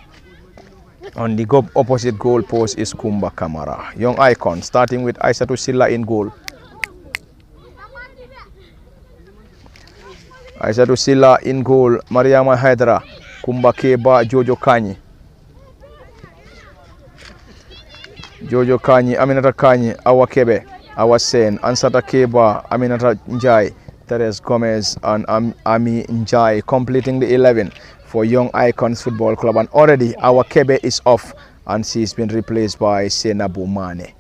on the opposite goal post is Kumba Kamara. Young Icons starting with Aissatou Silla in goal. Aissatou Silla in goal, Mariama Haidara, Kumba Keba, Jojo Kanyi. Jojo Kanyi, Aminata Kanyi, Awa Kebe, Awa Sen, Ansata Keba, Aminata Njai, Teres Gomez and Ami Njai completing the 11 for Young Icons Football Club. And already Awa Kebe is off and she's been replaced by Senabu Mane.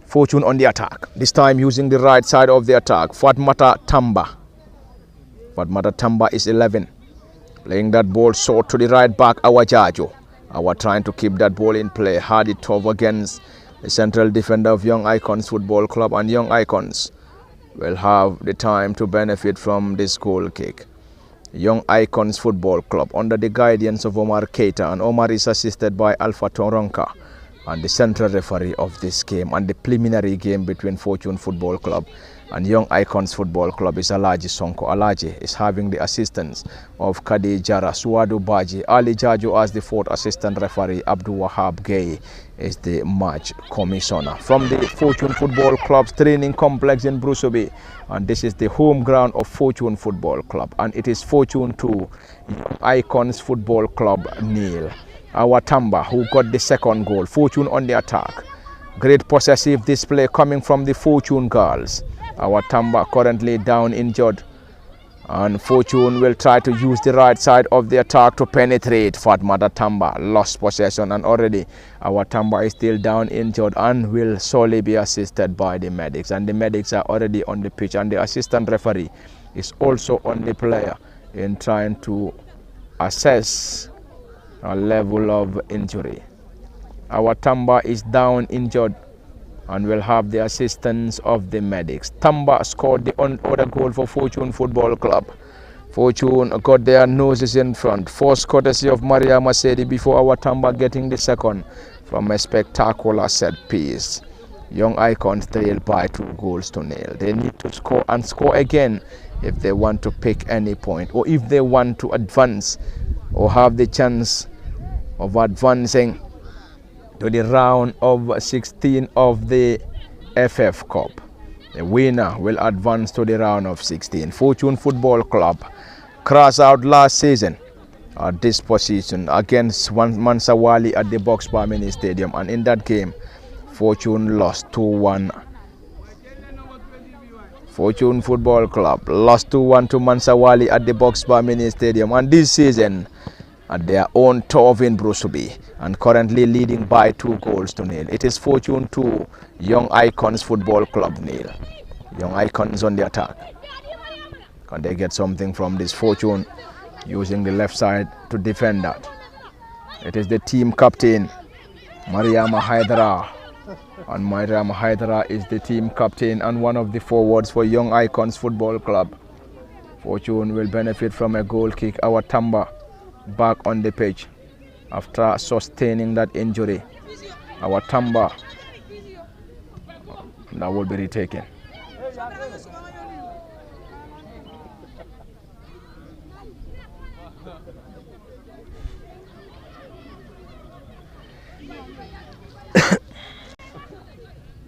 Fortune on the attack, this time using the right side of the attack. Fatmata Tamba. Fatmata Tamba is 11. Playing that ball short to the right back, Awa Jajo. Awa trying to keep that ball in play. Had it tough against the central defender of Young Icons Football Club. And Young Icons will have the time to benefit from this goal kick. Young Icons Football Club under the guidance of Omar Keita. And Omar is assisted by Alpha Toronka and the central referee of this game and the preliminary game between Fortune Football Club and Young Icons Football Club is Alaji Sonko. Alaji is having the assistance of Kadi Jara, Suadu Baji, Ali Jajo as the fourth assistant referee, Abdul Wahab Gay is the match commissioner. From the Fortune Football Club's training complex in Brusubi, and this is the home ground of Fortune Football Club, and it is Fortune 2, Young Icons Football Club nil. Our Tamba, who got the second goal. Fortune on the attack. Great possessive display coming from the Fortune girls. Our Tamba currently down injured. And Fortune will try to use the right side of the attack to penetrate. Fatmata Tamba lost possession, and already our Tamba is still down injured and will solely be assisted by the medics. And the medics are already on the pitch, and the assistant referee is also on the player in trying to assess a level of injury. Our Tamba is down injured and will have the assistance of the medics. Tamba scored the other goal for Fortune Football Club. Fortune got their noses in front. First courtesy of Maria Masedi before our Tamba getting the second from a spectacular set piece. Young Icons trailed by 2-0. They need to score and score again if they want to pick any point, or if they want to advance or have the chance of advancing to the round of 16 of the FF Cup. The winner will advance to the round of 16. Fortune Football Club crossed out last season at this position against Mansawali at the Boxbar Mini Stadium, and in that game Fortune lost 2-1. Fortune Football Club lost 2-1 to Mansawali at the Boxbar Mini Stadium, and this season at their own turf in Brusubi, and currently leading by 2-0. It is Fortune 2, Young Icons Football Club 0. Young Icons on the attack. Can they get something from this? Fortune using the left side to defend that. It is the team captain, Mariama Haidara. And Mariama Haidara is the team captain and one of the forwards for Young Icons Football Club. Fortune will benefit from a goal kick. Our Tamba back on the pitch after sustaining that injury. Our Tamba, that will be retaken.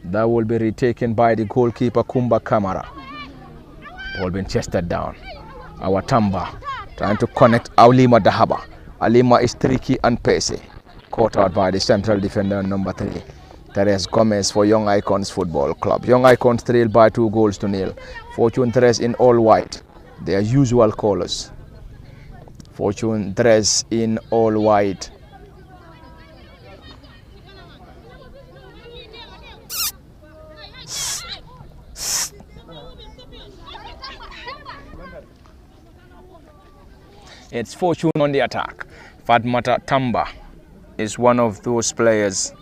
That will be retaken by the goalkeeper Kumba Kamara. Ball being chested down. Our Tamba trying to connect Alima Dahaba. Alima is tricky and pacey. Caught out by the central defender number 3. Teres Gomez for Young Icons Football Club. Young Icons trailed by 2-0. Fortune dress in all white. Their usual colors. Fortune dress in all white. It's Fortune on the attack. Fatmata Tamba is one of those players.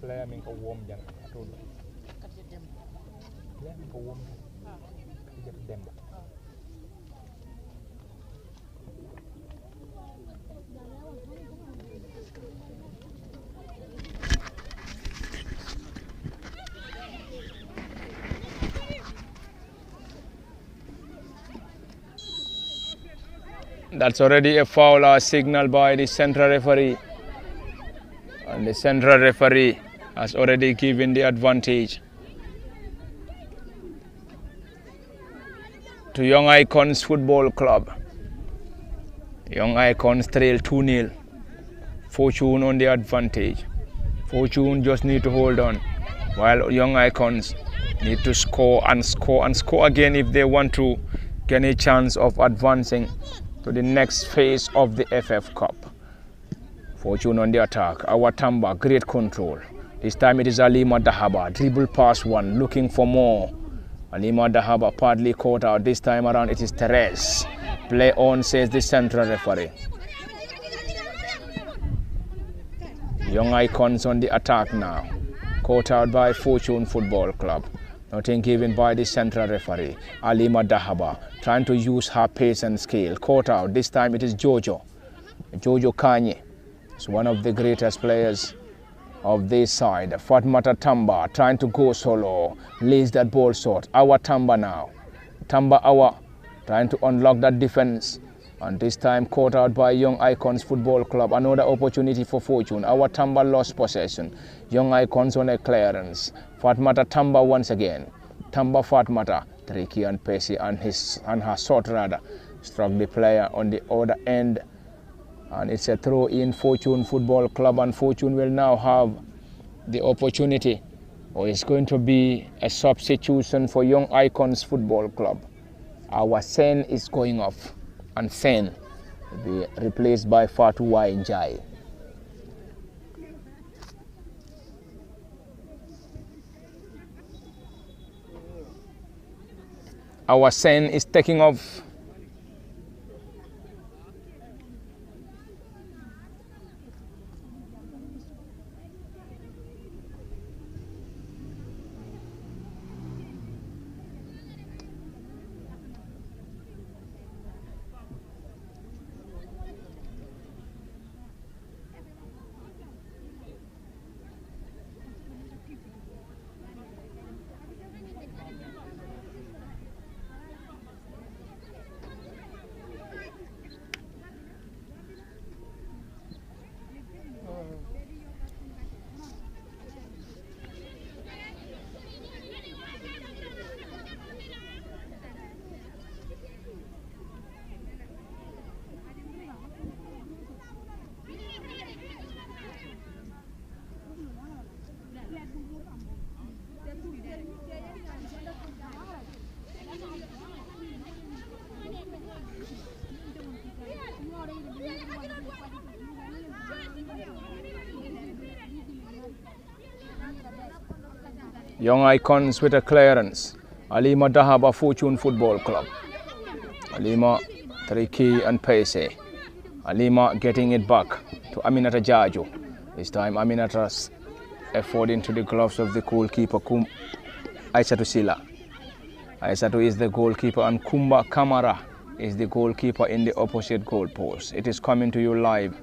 Player mình có warm chẳng thôi. That's already a foul signal by the central referee, and the central referee has already given the advantage to Young Icons Football Club. Young Icons trail 2-0. Fortune on the advantage. Fortune just need to hold on, while Young Icons need to score and score and score again if they want to get a chance of advancing to the next phase of the FF Cup. Fortune on the attack. Our Tamba, great control. This time it is Alima Dahaba. Dribble pass one, looking for more. Alima Dahaba partly caught out. This time around it is Teres. Play on, says the central referee. Young Icons on the attack now. Caught out by Fortune Football Club. Nothing given by the central referee. Alima Dahaba trying to use her pace and skill. Caught out. This time it is Jojo. Jojo Kanye is one of the greatest players of this side. Fatmata Tamba trying to go solo. Lays that ball short. Our Tamba now. Tamba Awa trying to unlock that defense. And this time caught out by Young Icons Football Club. Another opportunity for Fortune. Our Tamba lost possession. Young Icons on a clearance. Fatmata Tamba once again. Tamba Fatmata, tricky and pacey, and her shot rather struck the player on the other end. And it's a throw in Fortune Football Club, and Fortune will now have the opportunity, or it's going to be a substitution for Young Icons Football Club. Our Sen is going off, and Sen will be replaced by Fatu Wainjai. Our Sen is taking off. Young Icons with a clearance. Alima Dahaba Fortune Football Club. Alima tricky and pacey. Alima getting it back to Aminata Jaju. This time Aminata's effort into the gloves of the goalkeeper Aisatu Sila. Aisatu is the goalkeeper and Kumba Kamara is the goalkeeper in the opposite goal post. It is coming to you live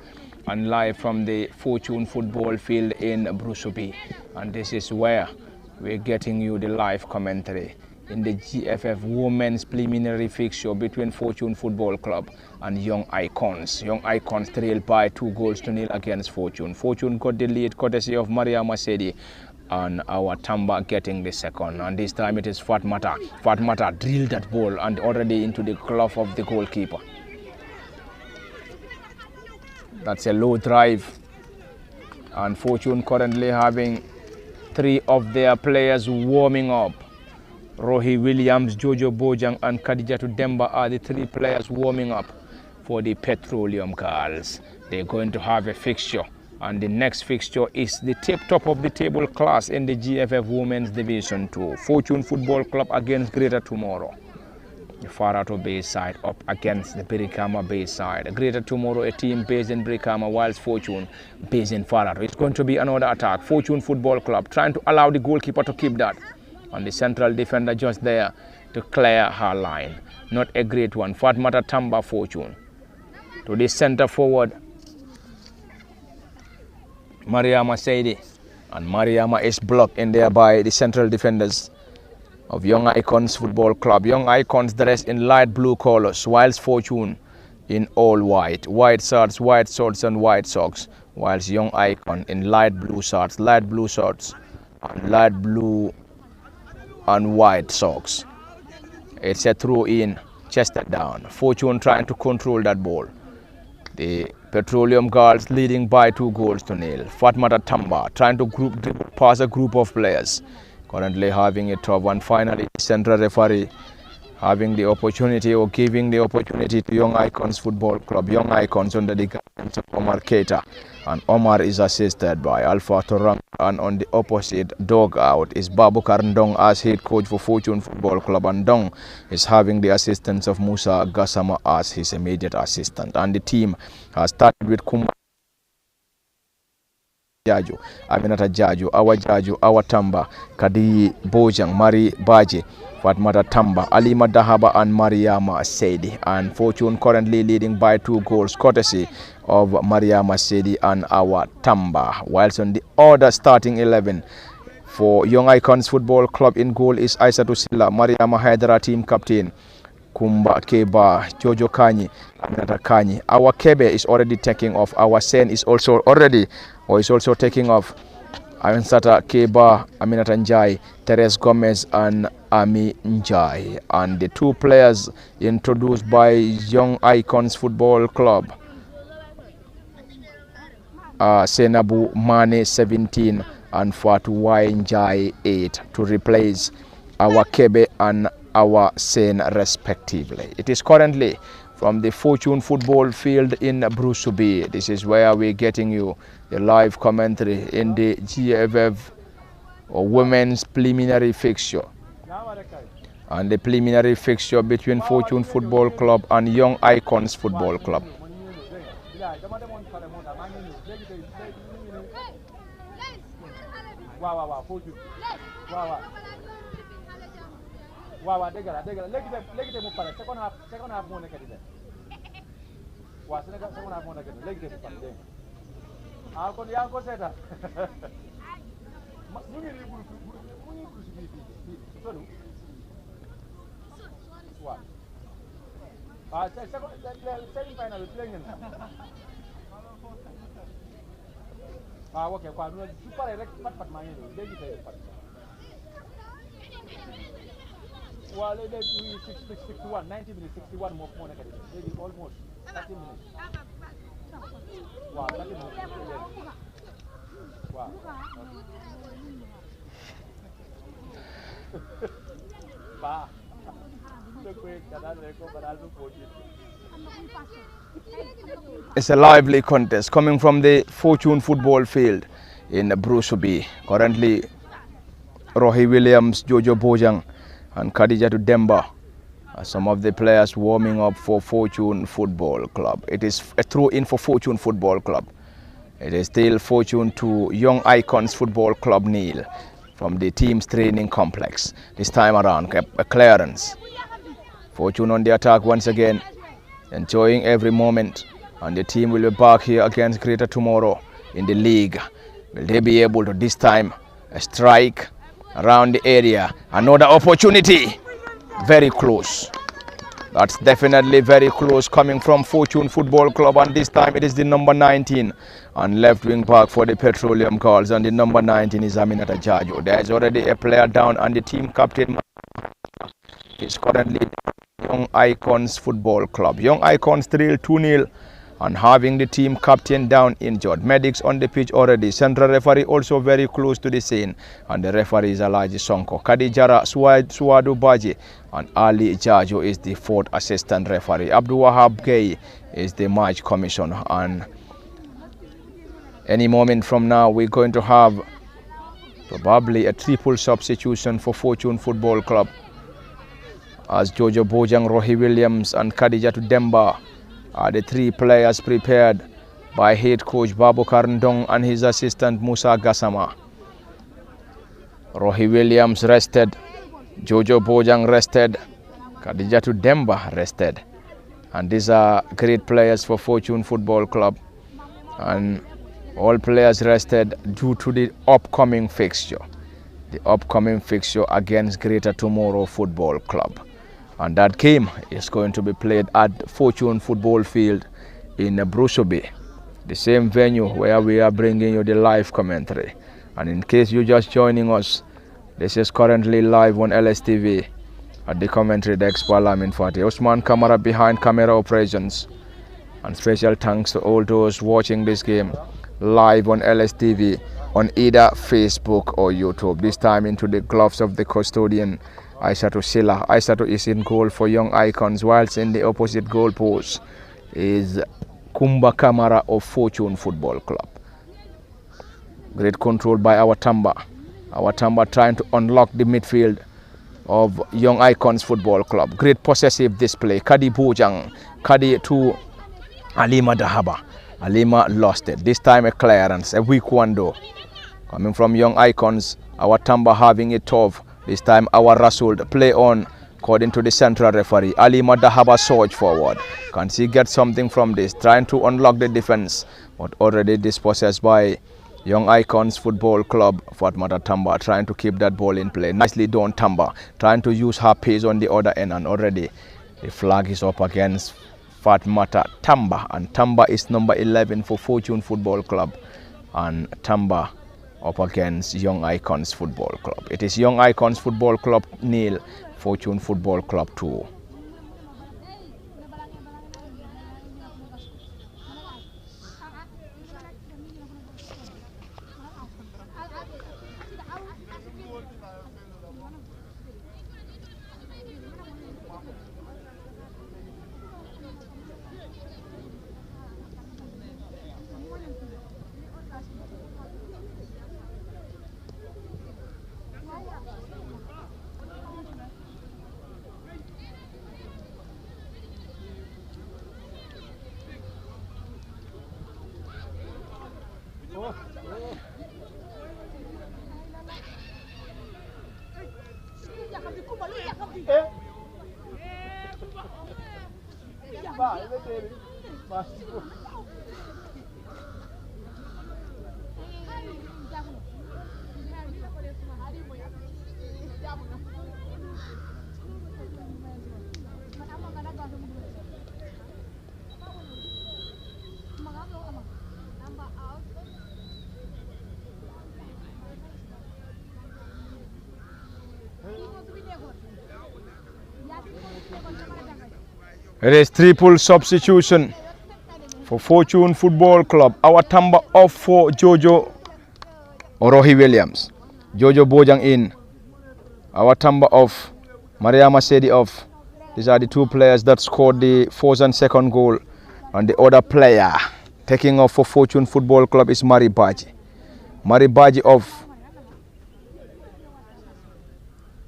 from the Fortune football field in Brusubi, and this is where we're getting you the live commentary in the GFF Women's Preliminary Fixture between Fortune Football Club and Young Icons. Young Icons trailed by 2-0 against Fortune. Fortune got the lead courtesy of Maria Masedi, and our Tamba getting the second. And this time it is Fatmata. Fatmata drilled that ball and already into the glove of the goalkeeper. That's a low drive. And Fortune currently having 3 of their players warming up. Rohi Williams, Jojo Bojang and Khadijatu Demba are the 3 players warming up for the Petroleum Girls. They're going to have a fixture, and the next fixture is the top of the table class in the GFF Women's Division 2. Fortune Football Club against Greater Tomorrow. The Farato Bayside up against the Brikama Bayside. Greater Tomorrow, a team based in Brikama, whilst Fortune based in Farato. It's going to be another attack. Fortune Football Club trying to allow the goalkeeper to keep that. And the central defender just there to clear her line. Not a great one. Fatmata Tamba Fortune. To the center forward, Mariama Saidi. And Mariama is blocked in there by the central defenders of Young Icons Football Club. Young Icons dressed in light blue colors, whilst Fortune in all white. White shirts and white socks, whilst Young Icon in light blue shirts, and light blue and white socks. It's a throw in, chested down. Fortune trying to control that ball. The Petroleum Girls leading by 2-0. Fatmata Tamba trying to pass a group of players. Currently having it tough, and finally the central referee having the opportunity, or giving the opportunity, to Young Icons Football Club. Young Icons under the guidance of Omar Keita, and Omar is assisted by Alpha Torang, and on the opposite dugout is Babukar Ndong as head coach for Fortune Football Club, and Ndong is having the assistance of Musa Gassama as his immediate assistant. And the team has started with Kumba Jaju, Aminata Jaju, Awa Tamba, Kadi Bojang, Mari Baje, Fatmata Tamba, Alima Dahaba and Mariama Sedi. And Fortune currently leading by 2 goals courtesy of Mariama Sedi and Awa Tamba. Whilst on the other starting 11, For Young Icons Football Club, in goal is Aissatou Silla, Mariama Haidara, team captain. Kumba Keba, Jojo Kanyi, Aminata Kanyi. Our Kebe is already taking off. Our Sen is also taking off. Ansata Keba, Aminata Njai, Teres Gomez, and Ami Njai. And the two players introduced by Young Icons Football Club are Senabu Mane 17 and Fatu Njai 8 to replace our Kebe and our Sen respectively. It is currently from the Fortune Football Field in Brusubi. This is where we're getting you the live commentary in the GFF or women's preliminary fixture. And the preliminary fixture between Fortune Football Club and Young Icons Football Club. Wow, they got it more para second half more negative. Was second half more negative. Legitimate something. I'll go the uncle said that. What? Second final playing. Okay, super elect, but my legitimate. Well, let's do 61, 90 minutes, 61 more negative. Maybe almost 30 minutes. Wow, 30 minutes. Wow. It's a lively contest coming from the Fortune Football Field in Brusubi. Currently, Rohi Williams, Jojo Bojang, and Khadijatu Demba are some of the players warming up for Fortune Football Club. It is a throw-in for Fortune Football Club. It is still Fortune to Young Icons Football Club nil from the team's training complex. This time around, a clearance. Fortune on the attack once again, enjoying every moment. And the team will be back here against Greater tomorrow in the league. Will they be able to this time strike around the area? Another opportunity, very close. That's definitely very close coming from Fortune Football Club, and this time it is the number 19 and left wing back for the Petroleum Girls, and the number 19 is Aminata Jajo. There is already a player down, and the team captain is currently Young Icons Football Club. Young Icons trail 2-0 and having the team captain down injured. Medics on the pitch already. Central referee also very close to the scene, and the referee is Alaji Sonko. Kadijara Suwadu Baji and Ali Jajo is the fourth assistant referee. Abdul Wahab Gay is the match commissioner, and any moment from now we're going to have probably a triple substitution for Fortune Football Club, as Jojo Bojang, Rohi Williams and Khadijatu Demba are the three players prepared by head coach Babu Karndong and his assistant Musa Gassama. Rohi Williams rested, Jojo Bojang rested, Khadijatu Demba rested. And these are great players for Fortune Football Club. And all players rested due to the upcoming fixture. The upcoming fixture against Greater Tomorrow Football Club. And that game is going to be played at Fortune Football Field in Brusubi, the same venue where we are bringing you the live commentary. And in case you're just joining us, this is currently live on LSTV at the commentary desk by Lamin Fatih. Osman Kamara behind camera operations. And special thanks to all those watching this game live on LSTV on either Facebook or YouTube. This time into the gloves of the custodian, Aissatou Silla. Aissatou is in goal for Young Icons, whilst in the opposite goal post is Kumba Kamara of Fortune Football Club. Great control by our Tamba. Our Tamba trying to unlock the midfield of Young Icons Football Club. Great possessive display. Kadi Bojang, Kadi to Alima Dahaba. Alima lost it. This time a clearance, a weak one though. Coming from Young Icons, our Tamba having it tough. This time our Rasul play on, according to the central referee. Alima Dahaba surge forward. Can she get something from this? Trying to unlock the defense, but already dispossessed by Young Icons Football Club, Fatmata Tamba trying to keep that ball in play. Nicely done, Tamba trying to use her pace on the other end, and already the flag is up against Fatmata Tamba, and Tamba is number 11 for Fortune Football Club, and Tamba up against Young Icons Football Club. It is Young Icons Football Club nil, Fortune Football Club 2. It is triple substitution for Fortune Football Club. Our Tamba off for Jojo Rohi Williams. Jojo Bojang in. Our Tamba off. Mariama Sedi off. These are the two players that scored the first and second goal. And the other player taking off for Fortune Football Club is Mari Baji. Mari Baji off.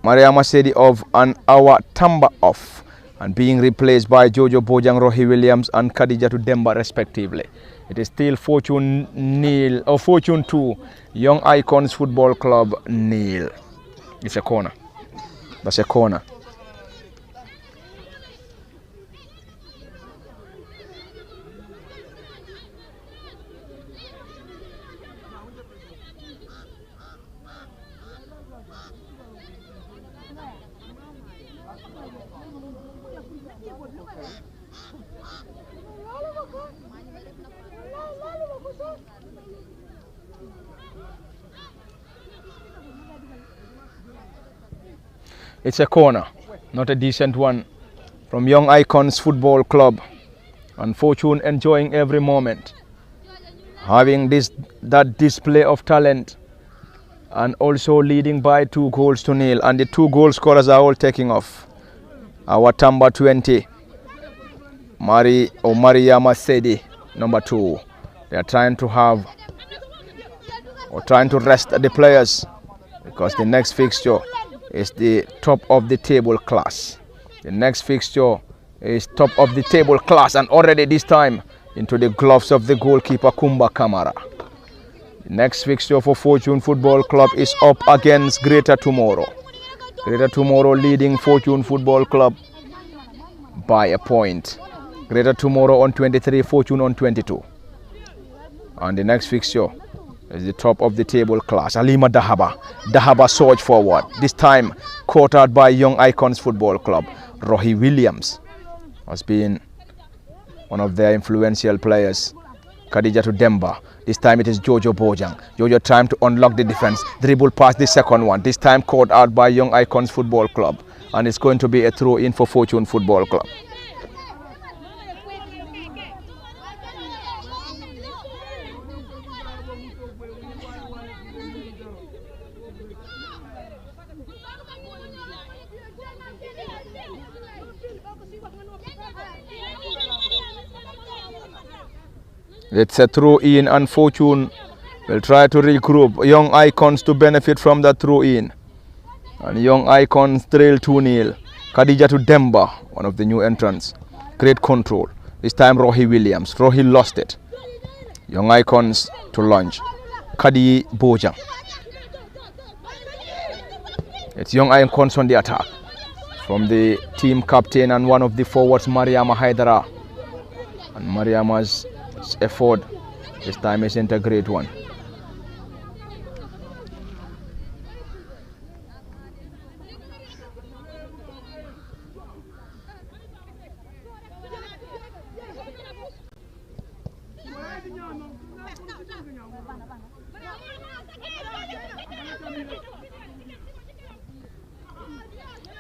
Mariama Sedi off, and our Tamba off, and being replaced by Jojo Bojang, Rohi Williams and Khadijatu Demba respectively. It is still Fortune nil, or Fortune 2, Young Icons Football Club nil. It's a corner. That's a corner. It's a corner, not a decent one, from Young Icons Football Club, and Fortune enjoying every moment, having that display of talent, and also leading by 2 goals to nil, and the 2 goal scorers are all taking off. Our Tamba 20, Mariama Sedi, number 2. They are trying to rest the players, because the next fixture is the top of the table class. The next fixture is top of the table class, and already this time into the gloves of the goalkeeper Kumba Kamara. The next fixture for Fortune Football Club is up against Greater Tomorrow. Greater Tomorrow leading Fortune Football Club by a point. Greater Tomorrow on 23, Fortune on 22. And the next fixture is the top of the table class. Alima Dahaba. Dahaba surge forward. This time caught out by Young Icons Football Club. Rohi Williams has been one of their influential players. Khadijatu Demba. This time it is Jojo Bojang. Jojo trying to unlock the defense. Dribble past the second one. This time caught out by Young Icons Football Club. And it's going to be a throw in for Fortune Football Club. It's a throw in, and Fortune will try to regroup. Young Icons to benefit from that throw in. And Young Icons trail 2-0. Khadijatu Demba, one of the new entrants. Great control. This time Rohi Williams. Rohi lost it. Young Icons to launch. Khadi Bojang. It's Young Icons on the attack. From the team captain and one of the forwards, Mariama Haidara. And Mariama's effort this time isn't a great one.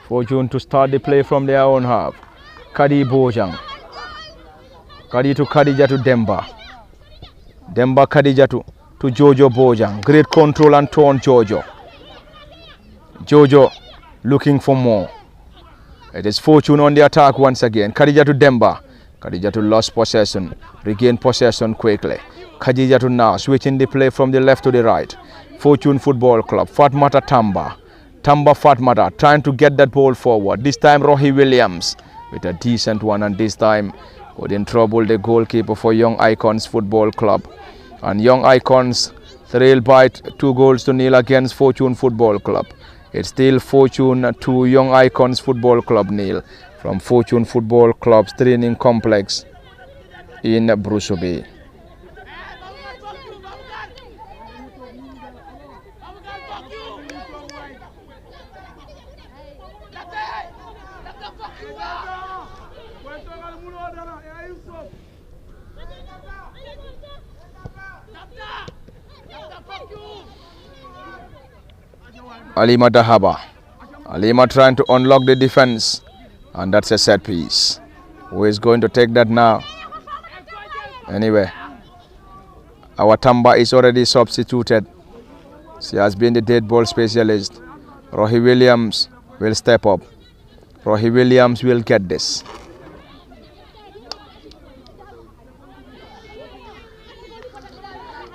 Fortune to start the play from their own half. Kadi Bojang. Kadi to Khadija to Demba. Demba Khadija to Jojo Bojang. Great control and turn Jojo. Jojo looking for more. It is Fortune on the attack once again. Khadija to Demba. Khadija to lost possession. Regain possession quickly. Khadija to now switching the play from the left to the right. Fortune Football Club. Fatmata Tamba. Tamba Fatmata trying to get that ball forward. This time Rohi Williams with a decent one, and this time couldn't trouble the goalkeeper for Young Icons Football Club. And Young Icons trail by 2-0 against Fortune Football Club. It's still Fortune 2, Young Icons Football Club 0 from Fortune Football Club's training complex in Brusubi. Alima Dahaba. Alima trying to unlock the defense, and that's a set piece. Who is going to take that now? Anyway, our Tamba is already substituted. She has been the dead ball specialist. Rohi Williams will step up. Rohi Williams will get this.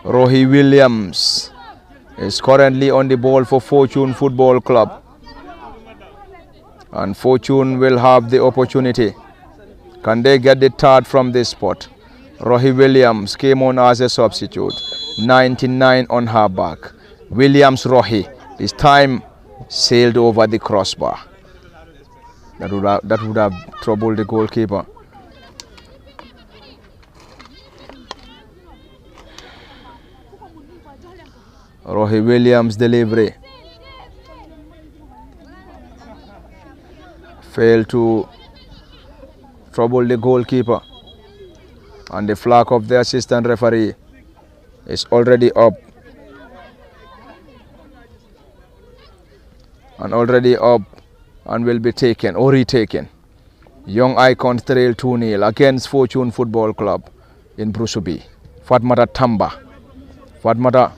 Rohi Williams is currently on the ball for Fortune Football Club, and Fortune will have the opportunity. Can they get the third from this spot? Rohi Williams came on as a substitute. 99 on her back. Williams Rohi this time sailed over the crossbar. That would have troubled the goalkeeper. Rohi Williams' delivery failed to trouble the goalkeeper, and the flag of the assistant referee is already up and will be taken or retaken. Young Icons trail 2-0 against Fortune Football Club in Brusubi. Fatmata Tamba. Fatmata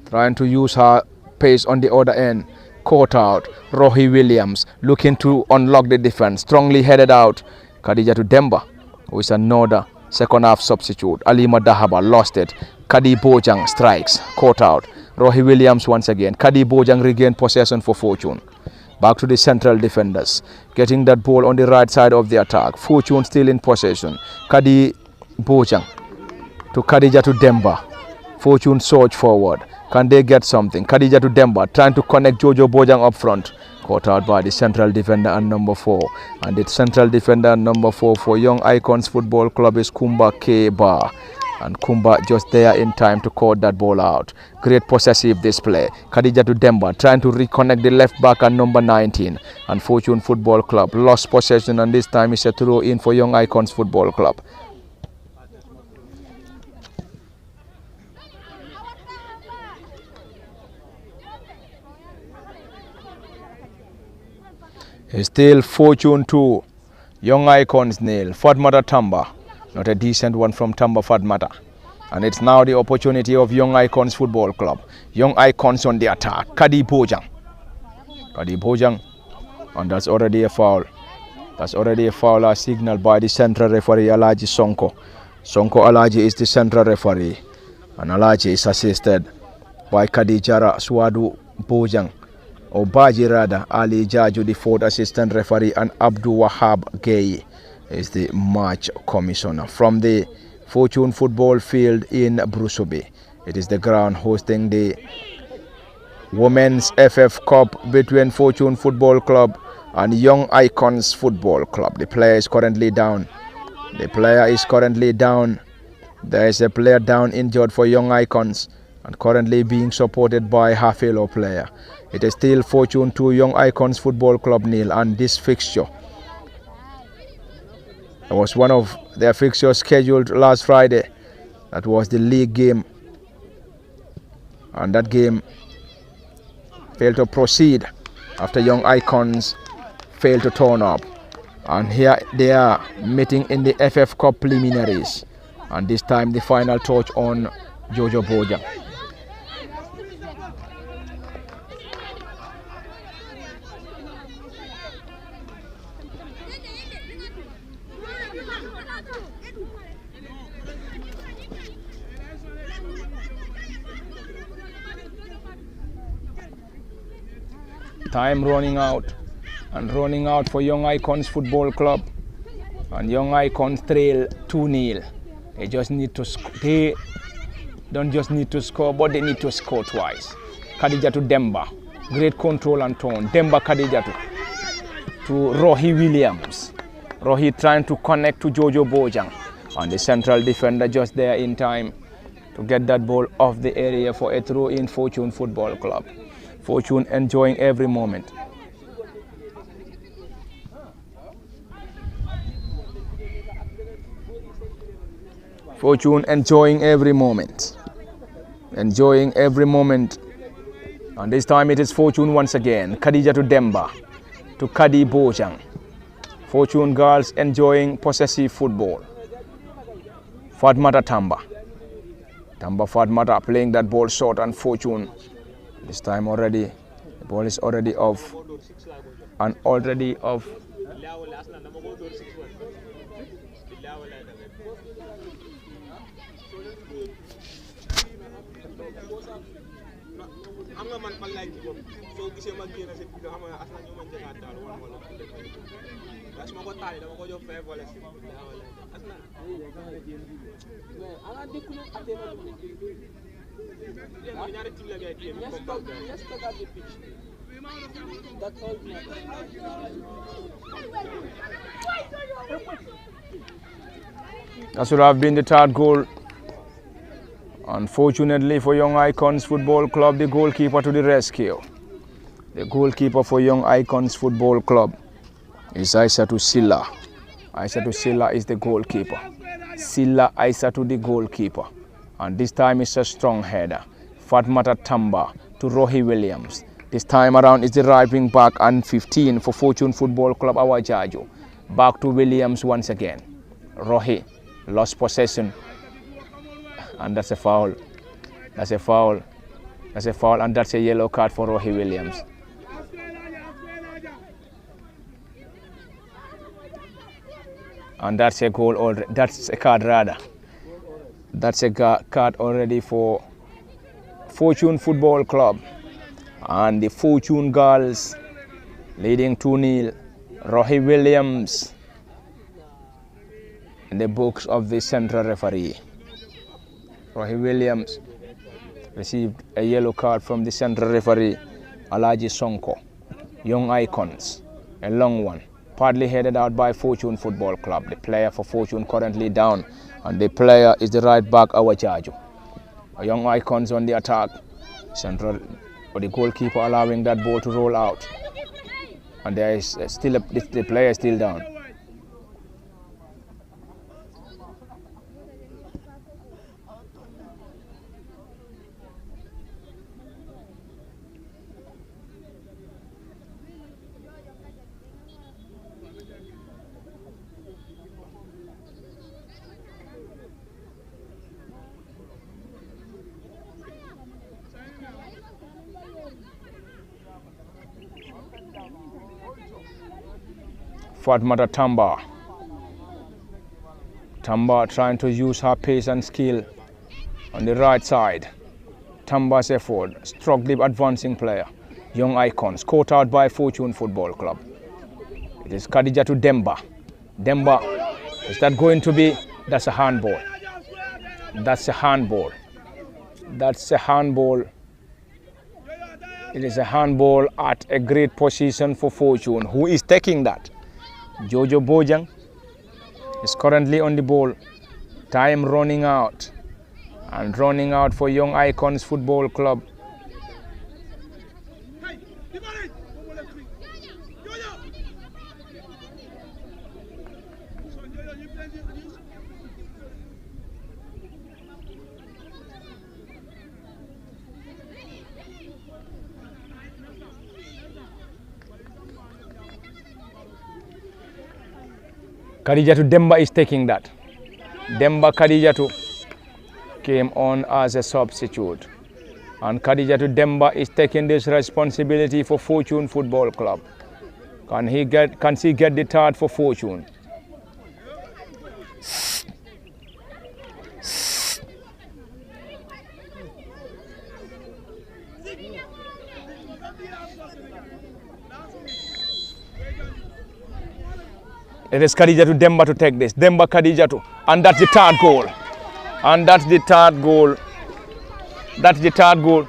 trying to use her pace on the other end. Caught out. Rohi Williams looking to unlock the defense. Strongly headed out. Khadija to Demba, who is another second half substitute. Alima Dahaba lost it. Kadi Bojang strikes. Caught out. Rohi Williams once again. Kadi Bojang regained possession for Fortune. Back to the central defenders. Getting that ball on the right side of the attack. Fortune still in possession. Kadi Bojang to Khadija to Demba. Fortune surge forward. Can they get something? Khadija to Demba trying to connect Jojo Bojang up front. Caught out by the central defender and number 4. And the central defender and number 4 for Young Icons Football Club is Kumba Keba. And Kumba just there in time to cut that ball out. Great possessive display. Khadija to Demba trying to reconnect the left back and number 19. And Fortune Football Club lost possession, and this time is a throw in for Young Icons Football Club. Still Fortune 2, Young Icons 0. Fatmata Tamba, not a decent one from Tamba Fatmata. And it's now the opportunity of Young Icons Football Club. Young Icons on the attack. Kadi Bojang. Kadi Bojang. And that's already a foul. That's already a foul as signaled by the central referee Alaji Sonko. Sonko Alaji is the central referee. And Alaji is assisted by Kadi Jara Swadu Bojang. Obaji rather, Ali Jaju, the 4th assistant referee, and Abdul Wahab Gay is the match commissioner. From the Fortune Football Field in Brusubi, it is the ground hosting the Women's FF Cup between Fortune Football Club and Young Icons Football Club. The player is currently down. There is a player down injured for Young Icons and currently being supported by her fellow player. It is still Fortune 2, Young Icons Football Club 0, and this fixture was one of their fixtures scheduled last Friday. That was the league game, and that game failed to proceed after Young Icons failed to turn up. And here they are meeting in the FF Cup preliminaries. And this time the final touch on Jojo Bojang. Time running out, and running out for Young Icons Football Club, and Young Icons trail 2-0. They just need to they don't just need to score, but they need to score twice. Khadija to Demba, great control and tone. Demba Khadija to Rohi Williams. Rohi trying to connect to Jojo Bojang, and the central defender just there in time to get that ball off the area for a throw in Fortune Football Club. Fortune enjoying every moment. Fortune enjoying every moment. Enjoying every moment. And this time it is Fortune once again. Khadija to Demba. To Kadi Bojang. Fortune girls enjoying possessive football. Fatmata Tamba. Tamba Fatmata playing that ball short, and Fortune this time already, the ball is already off, and already off. That should have been the third goal. Unfortunately for Young Icons Football Club, the goalkeeper to the rescue. The goalkeeper for Young Icons Football Club is Aissatou Silla. Aissatou Silla is the goalkeeper. Silla Aissatou the goalkeeper. And this time it's a strong header. Fatmata Tamba to Rohi Williams. This time around is the right wing back, and 15 for Fortune Football Club Awajaju. Back to Williams once again. Rohi lost possession. And that's a foul. That's a foul. That's a foul, and that's a yellow card for Rohi Williams. And that's a goal already. That's a card rather. That's a card already for Fortune Football Club. And the Fortune girls leading 2-0. Rohi Williams in the books of the central referee. Rohi Williams received a yellow card from the central referee, Alaji Sonko. Young Icons, a long one, partly headed out by Fortune Football Club. The player for Fortune currently down, and the player is the right back, Awajaju. Young Icons on the attack. Central, but the goalkeeper allowing that ball to roll out. And there is still the player is still down. Fatmata Tamba. Tamba trying to use her pace and skill on the right side. Tamba's effort struck the advancing player. Young Icons caught out by Fortune Football Club. It is Khadija to Demba. Demba, is that going to be? That's a handball. That's a handball. That's a handball. It is a handball at a great position for Fortune. Who is taking that? Jojo Bojang is currently on the ball. Time running out, and running out for Young Icons Football Club. Khadijatu Demba is taking that. Demba Khadijatu came on as a substitute. And Khadijatu Demba is taking this responsibility for Fortune Football Club. Can she get the third for Fortune? It is Khadijatu Demba to take this. Demba Khadijatu. And that's the third goal. And that's the third goal. That's the third goal.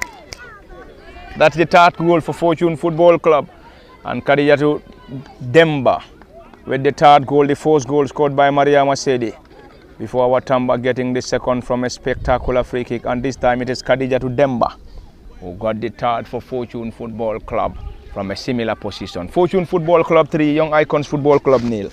That's the third goal for Fortune Football Club. And Khadijatu Demba with the third goal, the fourth goal scored by Mariama Sedi. Before Watamba getting the second from a spectacular free kick. And this time it is Khadijatu Demba who got the third for Fortune Football Club from a similar position. Fortune Football Club 3, Young Icons Football Club 0.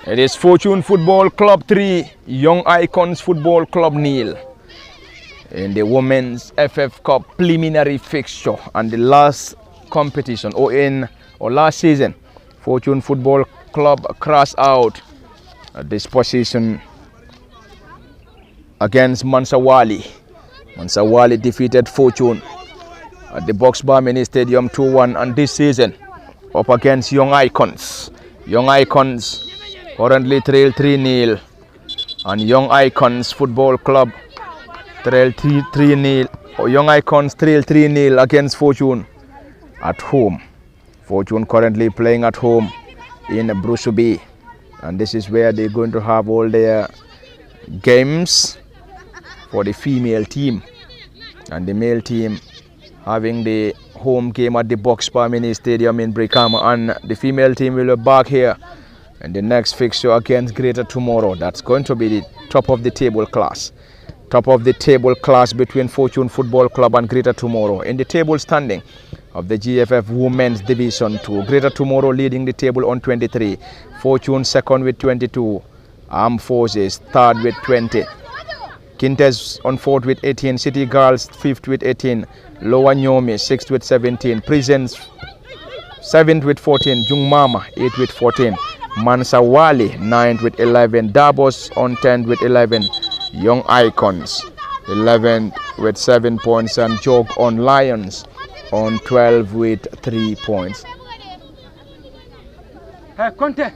It is Fortune Football Club 3, Young Icons Football Club 0 in the Women's FF Cup preliminary fixture and the last competition or last season. Fortune Football Club crashed out at this position against Mansawali. Mansawali defeated Fortune at the Boxbar Mini Stadium 2-1, and this season up against Young Icons. Young Icons currently trail 3-0, and Young Icons Football Club trail 3-0. Young Icons trail 3-0 against Fortune at home. Fortune currently playing at home in Brusubi, and this is where they're going to have all their games for the female team, and the male team having the home game at the Boxbar Mini Stadium in Brikama, and the female team will be back here in the next fixture against Greater Tomorrow. That's going to be the top of the table class. Top of the table class between Fortune Football Club and Greater Tomorrow. In the table standing of the GFF Women's Division 2, Greater Tomorrow leading the table on 23. Fortune second with 22. Armed Forces third with 20. Quintes on fourth with 18. City Girls fifth with 18. Lower Nyomi sixth with 17. Prisons seventh with 14. Jungmama 8th with 14. Mansawali 9th with 11. Davos on 10th with 11. Young Icons 11th with 7 points, and Jog on Lions on 12 with 3 points. Hey, Conte.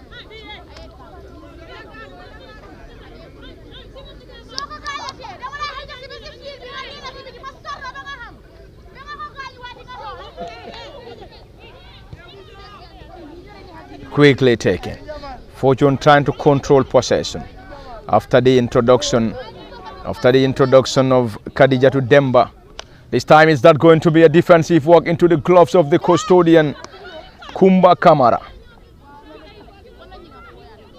Quickly taken. Fortune trying to control possession after the introduction of Khadijatu Demba. This time it's not going to be a defensive work into the gloves of the custodian Kumba Kamara.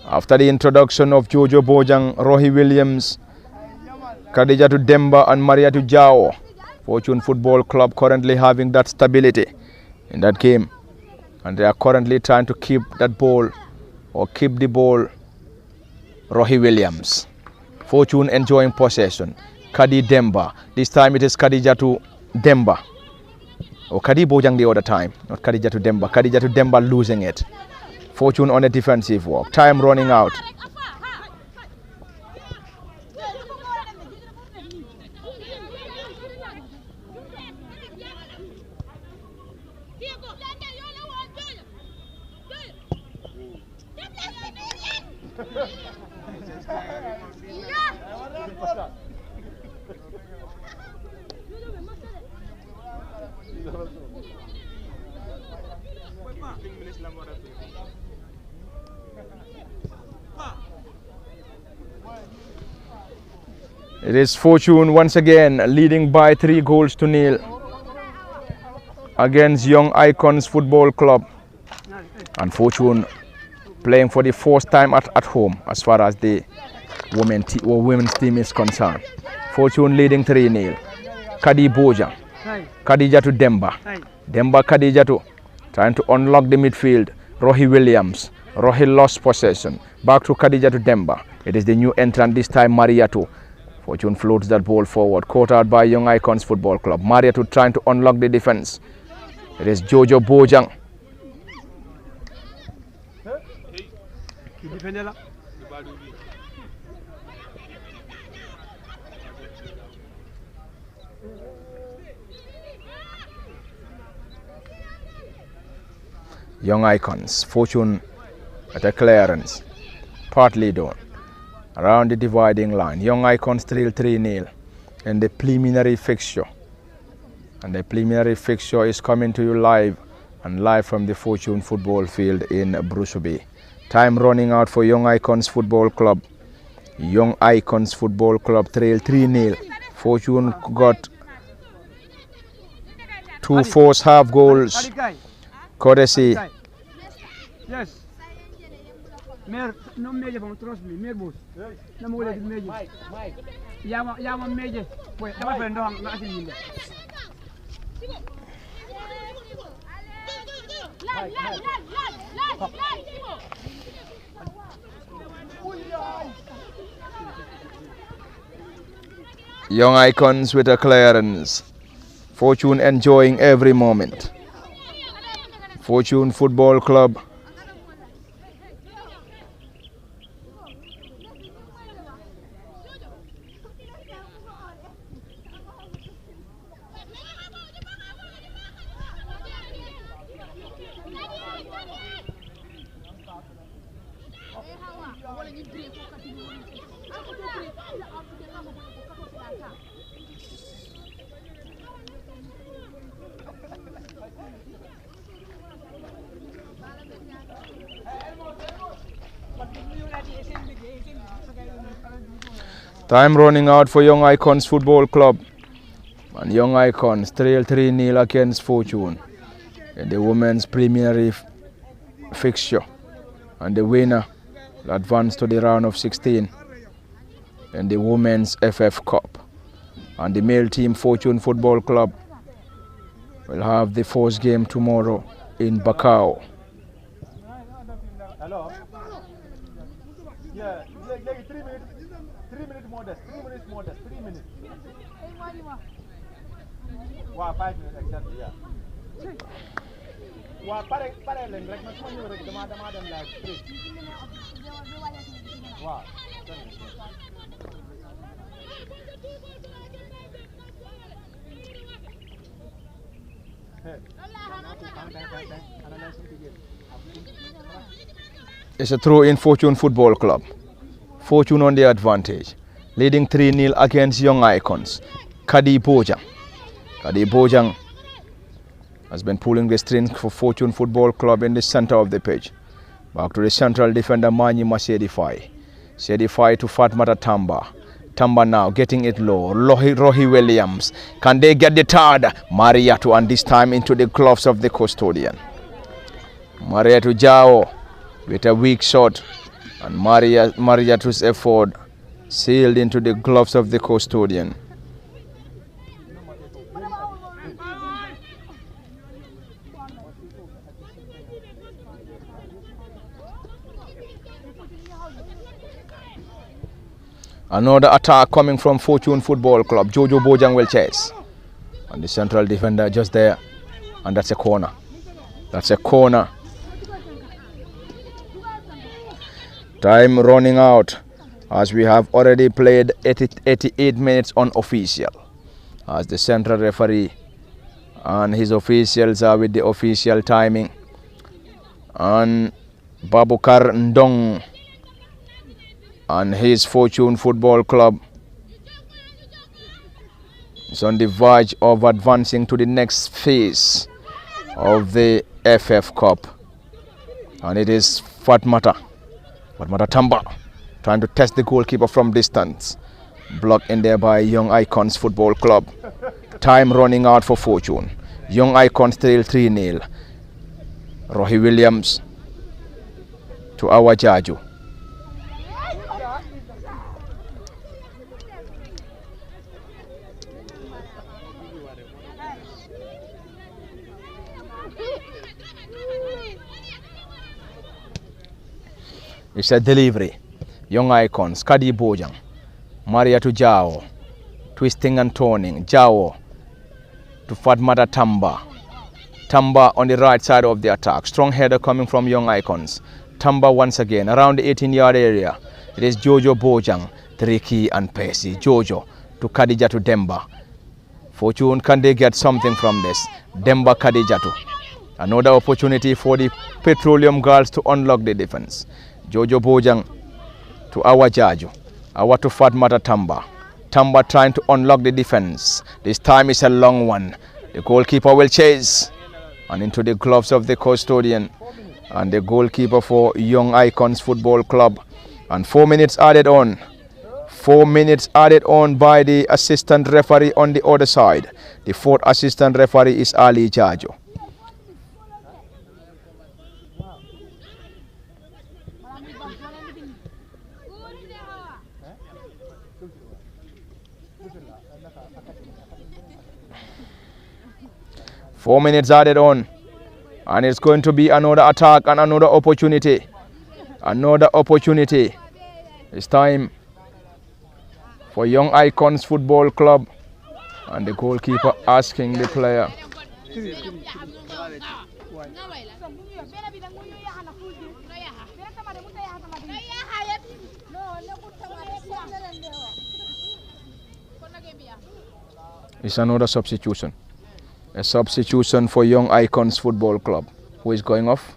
After the introduction of Jojo Bojang, Rohi Williams, Khadijatu Demba and Mariatu Jao, Fortune Football Club currently having that stability in that game, and they are currently trying to keep that ball or keep the ball. Rohi Williams. Fortune enjoying possession. Khadi Demba. This time it is Khadijatu Demba. Or Khadi Bojang the other time. Not Khadijatu Demba. Khadijatu Demba losing it. Fortune on a defensive walk. Time running out. It is Fortune once again leading by 3-0 against Young Icons Football Club, and Fortune playing for the first time at home as far as the women's team is concerned. Fortune leading 3-0. Khadi Bojang, Khadijatu Demba, Demba Khadijatu, trying to unlock the midfield. Rohi Williams. Rohi lost possession. Back to Khadija to Demba. It is the new entrant this time, Mariatu. Fortune floats that ball forward. Caught out by Young Icons Football Club. Mariatu trying to unlock the defense. It is Jojo Bojang. Young Icons, Fortune at a clearance, partly done, around the dividing line. Young Icons trail 3-0 in the preliminary fixture. And the preliminary fixture is coming to you live from the Fortune football field in Brusubi. Time running out for Young Icons Football Club. Young Icons Football Club trail 3-0. Fortune got 2 forced half goals. Courtesy. Yes. Mer, no meje from trust me, mer boss. No mo wala meje. Mike. Yama meje. Boy, dama fe ndo na asili nda. Young Icons with a clearance. Fortune enjoying every moment. Fortune Football Club. Time running out for Young Icons Football Club. And Young Icons trail 3-0 against Fortune in the women's preliminary fixture. And the winner will advance to the round of 16 in the Women's FF Cup. And the male team, Fortune Football Club, will have the first game tomorrow in Bakau. Hello? Yeah, like 3 minutes. 3 minutes modest. 3 minutes modest. 3 minutes. Wow, 5 minutes exactly, yeah. Wow, pare len rek man suma ñew rek dama dem like 3. Wow. It's a throw in Fortune Football Club. Fortune on the advantage, leading 3-0 against Young Icons. Kadi Bojang. Kadi Bojang has been pulling the strings for Fortune Football Club in the center of the pitch. Back to the central defender, Manyima Sedifai. Sedifai to Fatmata Tamba. Tamba now getting it low. Rohi Williams. Can they get the third? Mariatu, and this time into the gloves of the custodian. Mariatu Jao with a weak shot. And Mariatu's effort sailed into the gloves of the custodian. Another attack coming from Fortune Football Club. Jojo Bojang will chase. And the central defender just there. And that's a corner. That's a corner. Time running out as we have already played 88 minutes unofficial. As the central referee and his officials are with the official timing. And Babukar Ndong and his Fortune Football Club is on the verge of advancing to the next phase of the FF Cup. And it is Fatmata Tamba trying to test the goalkeeper from distance. Blocked in there by Young Icons Football Club. Time running out for Fortune. Young Icons trail 3-0. Rohi Williams to Awajaju. It's a delivery. Young Icons, Kadi Bojang, Maria to Jao, twisting and turning, Jao to Fatmata Tamba. Tamba on the right side of the attack. Strong header coming from Young Icons. Tamba once again around the 18-yard area. It is Jojo Bojang, Triki and Pesi. Jojo to Khadija to Demba. Fortune, can they get something from this? Demba Khadija to. Another opportunity for the Petroleum Girls to unlock the defense. Jojo Bojang to Awa Jaju. Awa to Fatmata Tamba. Tamba trying to unlock the defense. This time is a long one. The goalkeeper will chase. And into the gloves of the custodian. And the goalkeeper for Young Icons Football Club. And 4 minutes added on. 4 minutes added on by the assistant referee on the other side. The fourth assistant referee is Ali Jajo. Four minutes added on. And it's going to be another attack and another opportunity. Another opportunity. It's time for Young Icons Football Club. And the goalkeeper asking the player. It's another substitution. A substitution for Young Icons Football Club. Who is going off?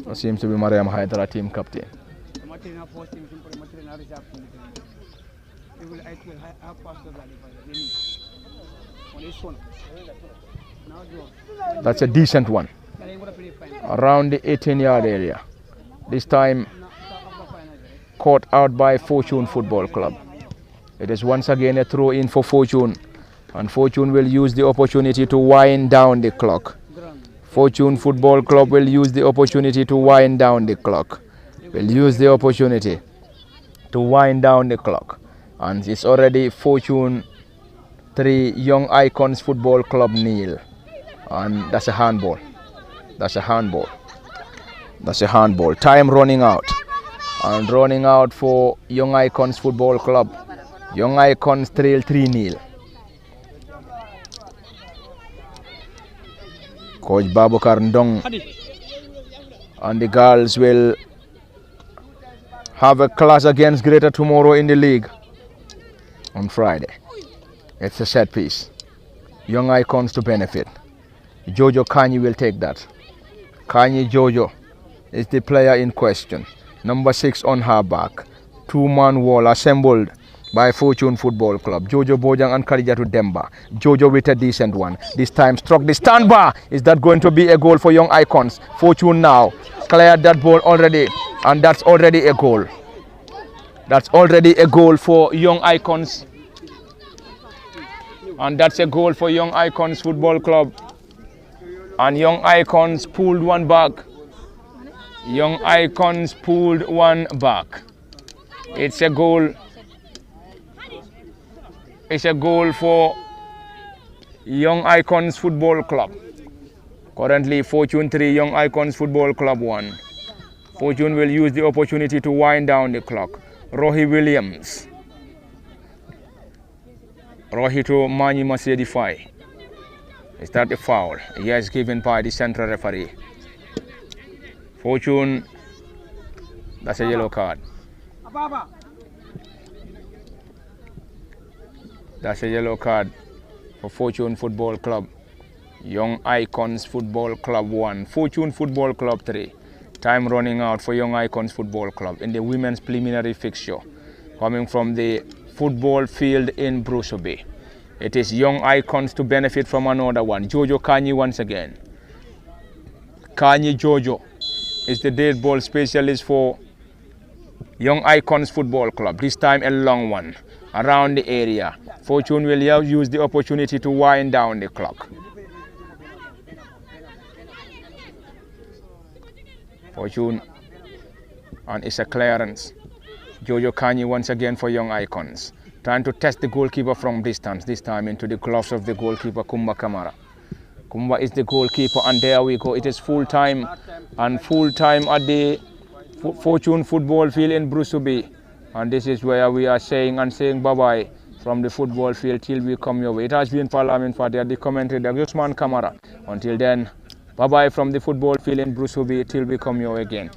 It seems to be Mariam Haidara, team captain. That's a decent one. Around the 18-yard area. This time caught out by Fortune Football Club. It is once again a throw in for Fortune. And Fortune will use the opportunity to wind down the clock. Fortune Football Club will use the opportunity to wind down the clock. Will use the opportunity to wind down the clock. And it's already Fortune 3, Young Icons Football Club 0. And that's a handball. That's a handball. That's a handball. Time running out. And running out for Young Icons Football Club. Young Icons trail 3-0. Coach Babukar Ndong and the girls will have a clash against Greater tomorrow in the league on Friday. It's a set piece. Young Icons to benefit. Jojo Kanyi will take that. Kanyi Jojo is the player in question. Number 6 on her back. Two-man wall assembled by Fortune Football Club. Jojo Bojang and Khadija to Demba. Jojo with a decent one. This time struck the standbar. Is that going to be a goal for Young Icons? Fortune now cleared that ball already. And that's already a goal. That's already a goal for Young Icons. And that's a goal for Young Icons Football Club. And Young Icons pulled one back. Young Icons pulled one back. It's a goal. It's a goal for Young Icons Football Club. Currently Fortune 3, Young Icons Football Club 1. Fortune will use the opportunity to wind down the clock. Rohi Williams. Rohi to Mani Masedi Fai. Is that a foul? Yes, given by the central referee. Fortune, that's a yellow card. That's a yellow card for Fortune Football Club. Young Icons Football Club 1. Fortune Football Club 3. Time running out for Young Icons Football Club in the women's preliminary fixture. Coming from the football field in Bruceby. It is Young Icons to benefit from another one. Jojo Kanyi once again. Kanyi Jojo is the dead ball specialist for Young Icons Football Club. This time a long one around the area. Fortune will use the opportunity to wind down the clock. Fortune, and it's a clearance. Jojo Kanyi once again for Young Icons. trying to test the goalkeeper from distance, this time into the gloves of the goalkeeper, Kumba Kamara. Kumba is the goalkeeper, and there we go. It is full time, and full time at the Fortune football field in Brusubi. And this is where we are saying bye-bye from the football field till we come your way. It has been Parliament Fatih at the commentary, Usman Kamara. Until then, bye-bye from the football field in Brusubi till we come your way again.